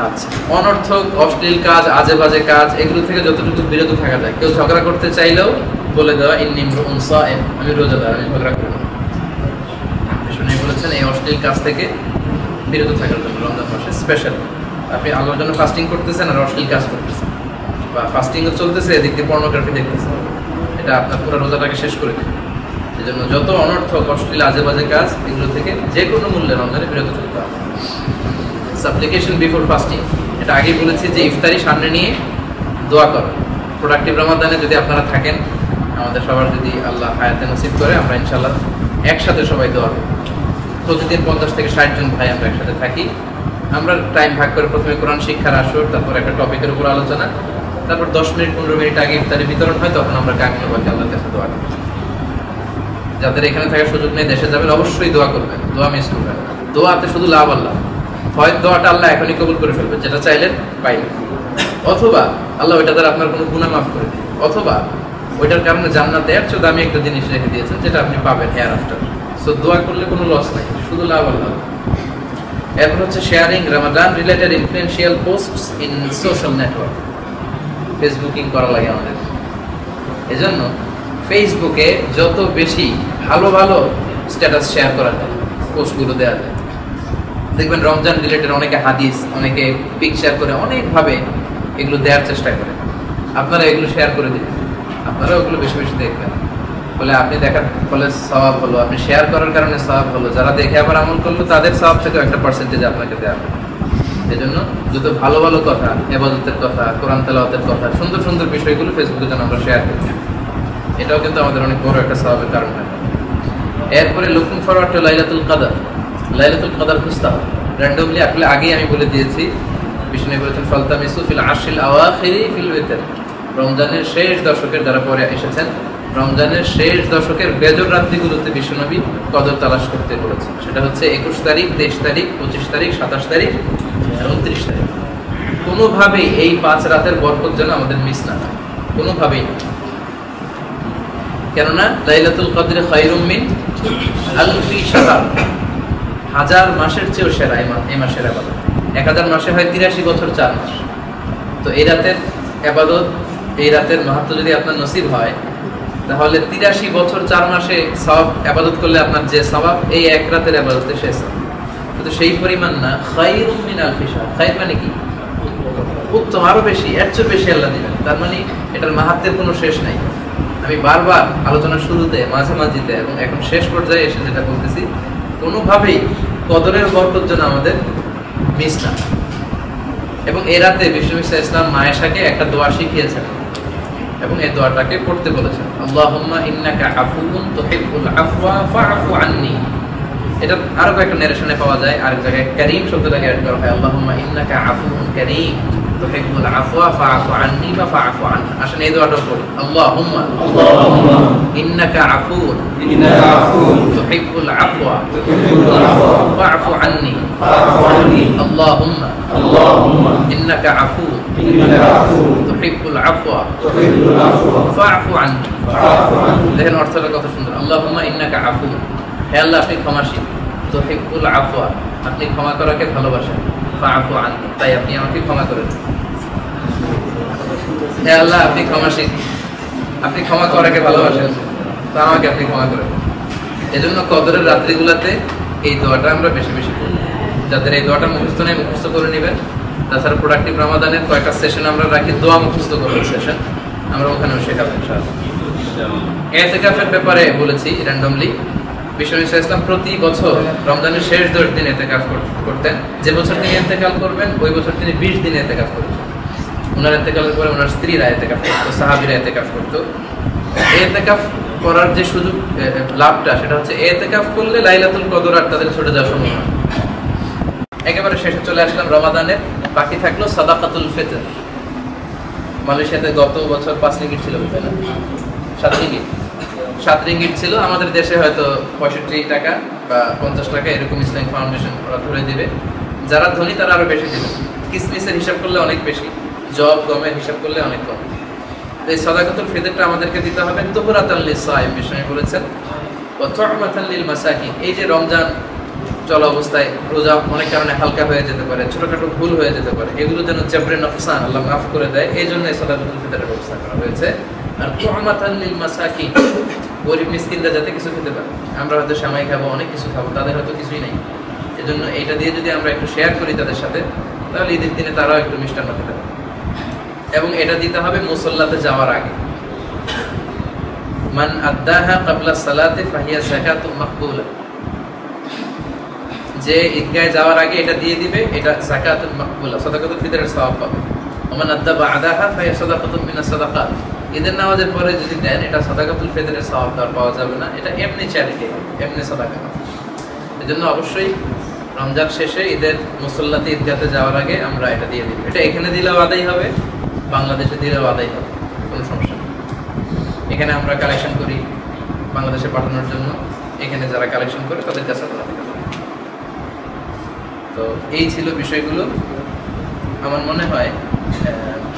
আচ্ছা, অনর্থক অশ্লীল কাজ, আজে বাজে কাজ, এগুলো থেকে যতটুকু বিরত থাকা যায়। কেউ ঝগড়া করতে চাইলেও বলে দেওয়া ইন্নী ইমরুউন সাইম, আমি রোজাদার, আমি ঝগড়া করব না। শুনে বলেছেন এই অশ্লীল কাজ থেকে বিরত থাকার জন্য রমজান মাসে স্পেশাল। আপনি আল্লাহর জন্য ফাস্টিং করতেছেন আর অশ্লীল কাজ করতেছেন, বা ফাস্টিংও চলতেছে, এদিক দিয়ে পর্নোগ্রাফি দেখতেছেন, এটা আপনার পুরো রোজাটাকে শেষ করে দেবে। এই জন্য যত অনর্থক অশ্লীল আজে বাজে কাজ, এগুলো থেকে যে কোনো মূল্যে রমজানে বিরত থাকতে হবে। সাপ্লিকেশন বিফোর ফাস্টিং, এটা আগেই বলেছি যে ইফতারি সামনে নিয়ে দোয়া করো। প্রোডাক্টিভ রমাদানে যদি আপনারা থাকেন, আমাদের সবার যদি আল্লাহ হায়াতে নসিব করে, আমরা ইনশাআল্লাহ একসাথে সবাই দোয়া করব। প্রতিদিন 50 থেকে 60 জন ভাই আমরা একসাথে থাকি। আমরা টাইম ভাগ করে প্রথমে কোরআন শিক্ষার আসর, তারপর একটা টপিকের উপর আলোচনা, তারপর 10 মিনিট 15 মিনিট আগে ইফতারি বিতরণ হয়, তখন আমরা কামিয়াবাকে আল্লাহর কাছে দোয়া করি। যাদের এখানে থাকার সুযোগ নেই, দেশে যাবেন, অবশ্যই দোয়া করবেন, দোয়া মিস করবেন না। দোয়াতে শুধু লাভ আল্লাহ, হয় দোয়াটা আল্লাহ এখনই কবুল করে ফেলবে, যেটা চাইলেন পাইলেন, অথবা আল্লাহ ওইটা দ্বারা আপনার কোনো গুনাহ মাফ করে দিবে, অথবা ওইটার কারণে জান্নাতে এর চেয়ে দামি একটা জিনিস রেখে দিয়েছেন, যেটা আপনি পাবেন হেয়ার আফটার। সো দোয়া করলে কোনো লস নাই, শুধু লাভ আল্লাহ। এরপর হচ্ছে sharing Ramadan related influential posts in social network. Facebooking করা লাগে আমাদের, এজন্য ফেসবুকে যত বেশি ভালো ভালো স্ট্যাটাস শেয়ার করা যায়, পোস্টগুলো দেওয়া যায়। দেখবেন রমজান রিলেটেড অনেকে হাদিস, অনেকে পিকচার করে, অনেকভাবে এগুলো দেওয়ার চেষ্টা করে। আপনারা এগুলো শেয়ার করে দিবেন, আপনারা ওগুলো বেশি বেশি দেখবেন, ফলে আপনি দেখার ফলে সওয়াব হলো, আপনি শেয়ার করার কারণে সওয়াব হলো, যারা দেখে আবার আমল করলো তাদের সওয়াব থেকে একটা পার্সেন্টেজ আপনাকে দেওয়া হবে। এই জন্য যত ভালো ভালো কথা, ইবাদতের কথা, কোরআন তেলাওয়াতের কথা, সুন্দর সুন্দর বিষয়গুলো ফেসবুকে যেন আমরা শেয়ার করি, এটাও কিন্তু আমাদের অনেক বড় একটা সওয়াবের কারণ হয়। এরপরে লুকিং ফরওয়ার্ড টু লাইলাতুল কদর, লাইলাতুল কদর খুঁজতে হবে র্যান্ডমলি। আসলে আগেই আমি বলে দিয়েছি, বিষ্ণু বলেছেন ফালতামিসু ফিল আশরিল আওয়াখিরি ফিল উইতর, রমজানের শেষ দশকের যারা পরে এসেছেন, রমজানের শেষ দশকের বেজর রাত্রিগুলোতে বিশ্বনবী কদর তালাশ করতে বলেছেন। সেটা হচ্ছে 21 তারিখ, 23 তারিখ, 25 তারিখ, 27 তারিখ, 29 তারিখ। কোনোভাবেই এই 5 রাতের বরকত যেন আমাদের মিস না হয়, কোনোভাবেই না। কেননা লাইলাতুল কদর খায়রুম মিন আলফি শাহর, 1000 মাসের চেয়েও সেরা এই মাসের ইবাদত। 1000 মাসে হয় 83 বছর 4 মাস। তো এই রাতের ইবাদত, এই রাতের মাহাত্ম্য যদি আপনার নসিব হয়, তাহলে 83 বছর 4 মাসে সওয়াব ইবাদত করলে আপনার যে সওয়াব, এই এক রাতের ইবাদতে শেষ হয়। কিন্তু সেই পরিমাণ না। খায়রুম মিন আলফি শাহর, খায়র মানে কি? উত্তম, আরো বেশি, এর চেয়ে বেশি আল্লাহ দিবেন। তার মানে এটার মাহাত্ম্যের কোনো শেষ নাই। আমি বারবার আলোচনার শুরুতে, মাঝামাঝিতে এবং এখন শেষ পর্যায়ে এসে যেটা বলতেছি, কোনোভাবেই কদরের বরকত যেন আমাদের মিস না। এবং এ রাতে বিশ্বনবী সাল্লাল্লাহু আলাইহি ওয়াসাল্লাম মায়েশাকে একটা দোয়া শিখিয়েছেন এবং এই দোয়াটাকে পড়তে বলেছেন, আল্লাহুম্মা ইন্নাকা আফুউন তুহিব্বুল আফওয়া ফা'ফু আন্নী। এটা আরো কয়েকটা নারেশনে পাওয়া যায়, আরেক জায়গায় কারীম শব্দটাকে অ্যাড করা হয়, আল্লাহুম্মা ইন্নাকা আফুউন কারীম তুহিব্বুল আফওয়া ফা'ফু আন্নী বা ফা'ফু আন্না। আসলে এই দোয়াটা পড়ি, আল্লাহুম্মা ইন্নাকা আফুউন তুহিব্বুল আফওয়া ফা'ফু আন্নী আল্লাহুম্মা ইন্নাকা আফুউন তুহিব্বুল আফওয়া ফা'ফু আন্নী। দেখেন অর্থটা কত সুন্দর। আল্লাহুম্মা ইন্নাকা আফুউন, হে আল্লাহ আপনি ক্ষমাশীল, তুহিব্বুল আফওয়া আপনি ক্ষমা করাকে ভালোবাসেন, ফা'ফু আন্নী তাই আপনি আমাকে ক্ষমা করেন। হে আল্লাহ আপনি ক্ষমাশীল, আপনি ক্ষমা করাকে ভালোবাসেন, তা আমাকে আপনি ক্ষমা করেন। এজন্য কদরের রাত্রিগুলোতে এই দোয়াটা আমরা বেশি বেশি করি। যাদের এই দোয়াটা মুখস্থ নেই, মুখস্থ করে নেবেন। তাছাড়া প্রোডাক্টিভ রমাদানের কয়েকটা সেশন আমরা রাখি, দোয়া মুখস্থ করার সেশন, আমরা ওখানেও শেখাবো ইনশাআল্লাহ। ইতিকাফের ব্যাপারে বলেছি র্যান্ডমলি, বিশ্বনবী সাল্লাল্লাহু আলাইহি ওয়াসাল্লাম প্রতি বছর রমজানের শেষ 10 দিন ইতিকাফ করতেন। যে বছর তিনি ইতিকাফ করবেন ওই বছর তিনি 20 দিন ইতিকাফ করেছেন। ওনার ইতিকাফের পরে ওনার স্ত্রীরা ইতিকাফ করতো, সাহাবীরা ইতিকাফ করতো। ইতিকাফ করার যে সুযোগ, লাভটা, সেটা হচ্ছে ইতিকাফ করলে লাইলাতুল কদর আর তাদের ছুটে যাওয়ার সম্ভাবনা। একেবারে শেষে চলে আসলাম রমাদানের, বাকি থাকলো সাদাকাতুল ফিতর। মালয়েশিয়াতে গত বছর 5 রিঙ্গিট ছিল, বুঝলেন না? 7 রিঙ্গিট ছিল। আমাদের দেশে হয়তো 65 টাকা বা 50 টাকা এরকম ইসলামিক ফাউন্ডেশন ওরা ধরে দিবে। যারা ধনী তারা আরো বেশি দিবে। কিসমিসের হিসাব করলে অনেক বেশি, জব গমের হিসাব করলে অনেক কম। এই সাদাকাতুল ফিতরটা আমাদেরকে দিতে হবে তুহরাতাল লিসাইম, বিষয় বলেছেন, ওয়া তু'মাতাল লিল মাসাকিন। এই যে রমজান চলা অবস্থায় রোজা অনেক কারণে হালকা হয়ে যেতে পারে, ছোটখাটো ভুল হয়ে যেতে পারে, এগুলো যেন জাবরে নকসান আল্লাহ মাফ করে দেয়, এই জন্য এই সাদাকাতুল ফিতরের ব্যবস্থা করা হয়েছে। আর তু'মাতাল লিল মাসাকিন, গরিব মিসকিনরা যাতে কিছু খেতে পারে। আমরা হয়তো সামাই খাবো, অনেক কিছু খাবো, তাদের হয়তো কিছুই নাই। এজন্য এইটা দিয়ে যদি আমরা একটু শেয়ার করি তাদের সাথে, তাহলে ঈদের দিনে তারাও একটু মিষ্টান্ন খেতে পারে। এবং এটা দিতে হবে মুসল্লাতে যাওয়ার আগে। মান আদ্দাহা ক্বাবলা সালাতি ফাহিয়া যাকাতুন মাকবুলা, যে ঈদগাহে যাওয়ার আগে এটা দিয়ে দিবে, এটা যাকাতুন মাকবুলা, সাদাকাতুল ফিতরের সওয়াব পাবে। ওমান আদ্দা বা'দাহা ফাহিয়া সাদাকাতুন মিনাস সাদাকাত, ঈদের নামাজের পরে যদি দেন এটা সাদাকাতুল ফিতরের সওয়াব আর পাওয়া যাবে না, এটা এমনি চ্যারিটি, এমনি সাদাকা। এজন্য অবশ্যই রমজান শেষে ঈদের মুসল্লাতে ঈদগাহে যাওয়ার আগে আমরা এটা দিয়ে দিব। এটা এখানে দিলেও আদায় হবে, বাংলাদেশে দিলেও আদায় হবে, কোনো সমস্যা নেই। এখানে আমরা কালেকশন করি বাংলাদেশে পাঠানোর জন্য, এখানে যারা কালেকশন করে তাদের কাছে আমরা দিতে পারি। তো এই ছিল বিষয়গুলো। আমার মনে হয়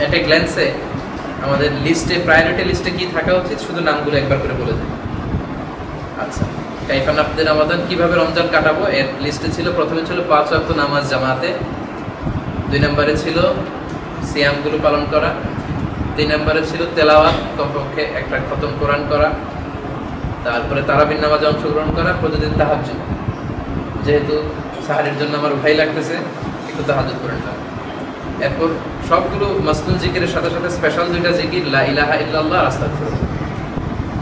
একটা গ্ল্যান্সে আমাদের লিস্টে, প্রায়োরিটি লিস্টে কি থাকা উচিত, শুধু নামগুলো একবার করে বলে দিই। আচ্ছা, কাইফা নাফদের রমাদান, কিভাবে রমজান কাটাবো, এর লিস্টে ছিল, প্রথমে ছিল 5 ওয়াক্ত নামাজ জামাতে, 2 নম্বরে ছিল সিয়ামগুলো পালন করা, 3 নম্বরে ছিল তেলাওয়াত, কমপক্ষে একটা খতম কোরআন করা, তারপরে তারাবির নামাজে অংশগ্রহণ করা, প্রতিদিন তাহাজ্জুদ, যেহেতু সাহারির জন্য আমার ভাই লাগতেছে একটু তাহাজ্জুদ করে নিলাম। এরপর সবগুলো মাসনুন জিকিরের সাথে সাথে স্পেশাল 2টা জিকির, লা ইলাহা ইল্লাল্লাহ আর আস্তাগফিরুল্লাহ,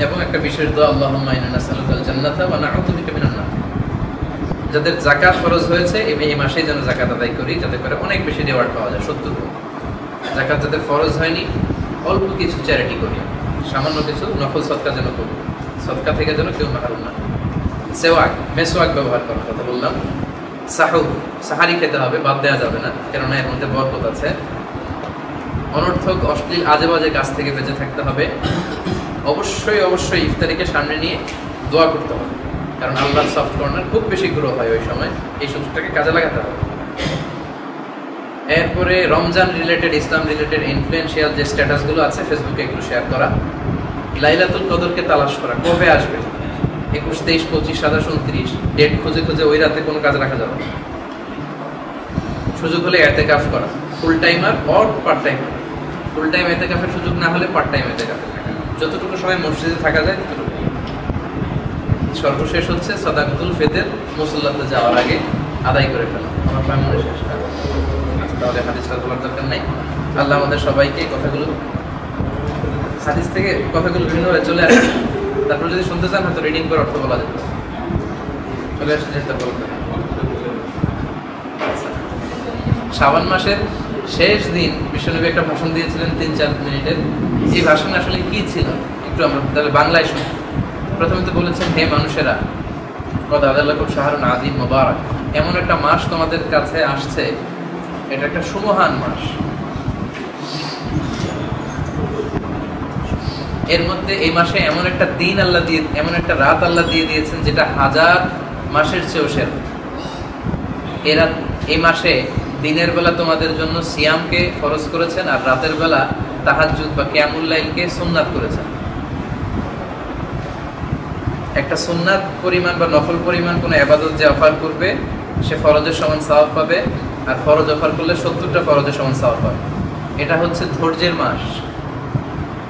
এবং একটা বিশেষ দোয়া, আল্লাহুম্মা ইন্না নাসআলুকাল জান্নাতা ওয়া নাউযু বিকা মিনান নার। যাদের যাকাত ফরজ হয়েছে এই মাসেই যেন যাকাত আদায় করি, যাতে করে অনেক বেশি রিওয়ার্ড পাওয়া যায়। 70 গুণ। যাকাত যাদের ফরজ হয়নি, অল্প কিছু চ্যারিটি করি, সামান্য কিছু নফল সদকা যেন করি, সদকা থেকে যেন কেউ মাহরুম না। সেওয়াক, মেসওয়াক ব্যবহার করার কথা বললাম। সাহুর, সাহারি খেতে হবে, বাদ দেওয়া যাবে না, কেননা এর মধ্যে বরকত আছে। অনর্থক অশ্লীল আজে বাজে কাজ থেকে বেঁচে থাকতে হবে। অবশ্যই অবশ্যই ইফতারিকে সামনে নিয়ে দোয়া করতে হবে, কারণ আল্লাহর সফট কর্নার খুব বেশি গ্রো হয় ওই সময়, এই সুযোগটাকে কাজে লাগাতে হবে। এরপরে রমজান রিলেটেড, ইসলাম রিলেটেড ইনফ্লুয়েন্সিয়াল যে স্ট্যাটাসগুলো আছে ফেসবুকে একটু শেয়ার করা। লাইলাতুল কদরকে তালাশ করা, কবে আসবে, 21, 23, 25, 27, 29 ডেট খুঁজে খুঁজে ওই রাতে কোনো কাজ রাখা যাবে না। সুযোগ হলে ইতিকাফ করা, full timer or part timer. Full time ইতিকাফের সুযোগ না হলে পার্ট টাইম ইতিকাফে থাকা, যতটুকু সময় মসজিদে থাকা যায় ততটুকু। সর্বশেষ হচ্ছে সাদাকাতুল ফিতর মুসল্লাতে যাওয়ার আগে আদায় করে ফেলা। আমার প্রায় মনে শেষ, তাহলে হাদিসটা বলার দরকার নাই। আল্লাহ আমাদের সবাইকে কথাগুলো হাদিস থেকে কথাগুলো ভিন্নভাবে চলে আসে, তারপর যদি শুনতে চান হয়তো রিডিং করে অর্থ বলা যেত, চলে আসে চেষ্টা করবেন। শাবান মাসের শেষ দিন বিশ্বনবী একটা ভাষণ দিয়েছিলেন 3-4 মিনিটের। এই ভাষণ আসলে কি ছিল একটু আমরা তাহলে বাংলায় শুনি। প্রথমে তো বলেছেন, হে মানুষেরা, কদ আদাল্লাকুম শাহরুন আযীম মুবারাক, এমন একটা মাস তোমাদের কাছে আসছে, এটা একটা সুমহান মাস। এর মধ্যে এই মাসে এমন একটা দিন আল্লাহ দিয়ে, এমন একটা রাত আল্লাহ দিয়ে দিয়েছেন যেটা 1000 মাসের চেয়েও সেরা। এই মাসে দিনের বেলা তোমাদের জন্য সিয়ামকে ফরজ করেছেন, আর রাতের বেলা তাহাজ্জুদ বা কিয়ামুল লাইলকে সুন্নাত করেছেন। একটা সুন্নাত পরিমাণ বা নফল পরিমাণ কোনো ইবাদত যে অফার করবে সে ফরজের সমান সওয়াব পাবে, আর ফরজ অফার করলে 70টা ফরজের সমান সওয়াব পাবে। এটা হচ্ছে ধৈর্যের মাস,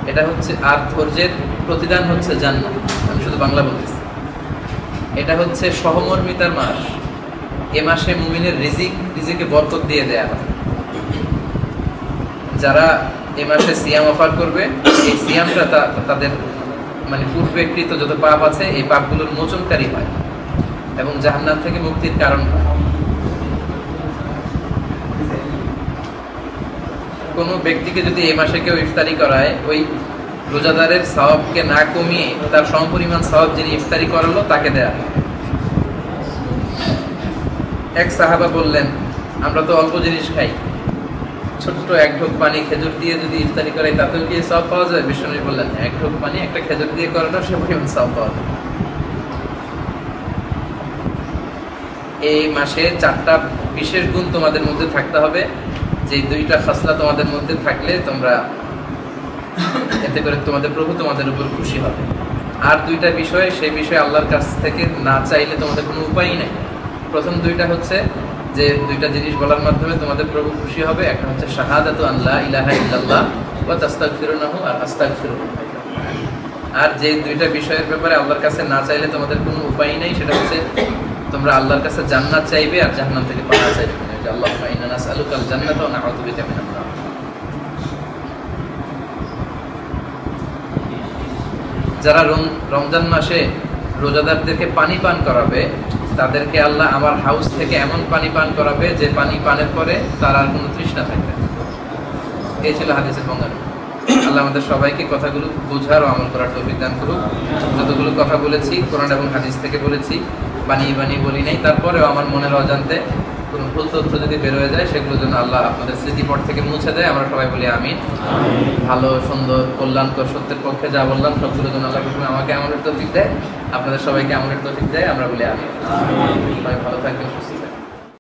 এটা হচ্ছে, আর ধৈর্যের প্রতিদান হচ্ছে জান্নাত। আমি শুধু বাংলা বলতেছি। এটা হচ্ছে সহমর্মিতার মাস। এ মাসে মুমিনের রিজিকে বরকত দিয়ে দেয়া হয়। যারা এ মাসে সিয়াম অফার করবে, এই সিয়ামটা তাদের মানে পূর্বেকৃত যত পাপ আছে এই পাপগুলোর মোচনকারী হয় এবং জাহান্নাম থেকে মুক্তির কারণ হয়। কোনো ব্যক্তিকে যদি এই মাসে কেউ ইফতারি করায়, ওই রোজাদারের সওয়াবকে না কমিয়ে তার সমপরিমাণ সওয়াব যিনি ইফতারি করালো তাকে দেয়া। এক সাহাবা বললেন, আমরা তো অল্প জিনিস খাই, ছোট্ট এক ঢোক পানি খেজুর দিয়ে যদি ইফতারি করাই তাতেও কি সওয়াব পাওয়া যায়? বিশ্বনবী বললেন, এক ঢোক পানি একটা খেজুর দিয়ে করানো সে পরিমাণ সওয়াব পাওয়া যায়। এই মাসে 4টা বিশেষ গুণ তোমাদের মধ্যে থাকতে হবে, যে 2টা খাসলা তোমাদের মধ্যে থাকলে তোমরা এতে করে তোমাদের প্রভু তোমাদের উপর খুশি হবে। আর 2টা বিষয়, সেই বিষয়ে আল্লাহর কাছ থেকে না চাইলে তোমাদের কোনো উপায়ই নাই। প্রথম 2টা হচ্ছে যে 2টা জিনিস বলার মাধ্যমে তোমাদের প্রভু খুশি হবে। একটা হচ্ছে শাহাদাতু আল্লা ইলাহা ইল্লাল্লাহ ওয়া তাস্তাগফিরুনাহু আর আস্তাগফিরুহু। আর যে 2টা বিষয়ের ব্যাপারে আল্লাহর কাছে না চাইলে তোমাদের কোনো উপায় নাই, সেটা হচ্ছে তোমরা আল্লাহর কাছে জান্নাত চাইবে আর জাহান্নাম থেকে পানাহ চাইবে। আল্লাহুম্মা ইন্না নাসআলুকাল জান্নাতা ওয়া নাউযু বিকা মিনান নার। যারা রমজান মাসে রোজাদারদেরকে পানি পান করাবে, তাদেরকে আল্লাহ আমার হাউস থেকে এমন পানি পান করাবে যে পানি পানের পরে তার আর কোনো তৃষ্ণা থাকবে না। এই ছিল হাদিসের বর্ণনা। আল্লাহ আমাদের সবাইকে কথাগুলো বোঝার ও আমল করার তৌফিক দান করুক। যতগুলো কথা বলেছি কোরআন এবং হাদিস থেকে বলেছি, বানিয়ে বানিয়ে বলি নাই। তারপরেও আমার মনের অজান্তে কোনো ভুল তথ্য যদি বের হয়ে যায়, সেগুলোর জন্য আল্লাহ আপনাদের স্মৃতিপট থেকে মুছে দেয়। আমরা সবাই বলি আমিন। ভালো, সুন্দর, কল্যাণকর, সত্যের পক্ষে যা বললাম সবগুলোর জন্য আল্লাহ প্রথমে আমাকে আমলের তৌফিক দেয়, আপনাদের সবাইকে আমলের তৌফিক দেয়। আমরা বলি আমিন। সবাই ভালো থাকবেন, সুস্থ থাকবেন।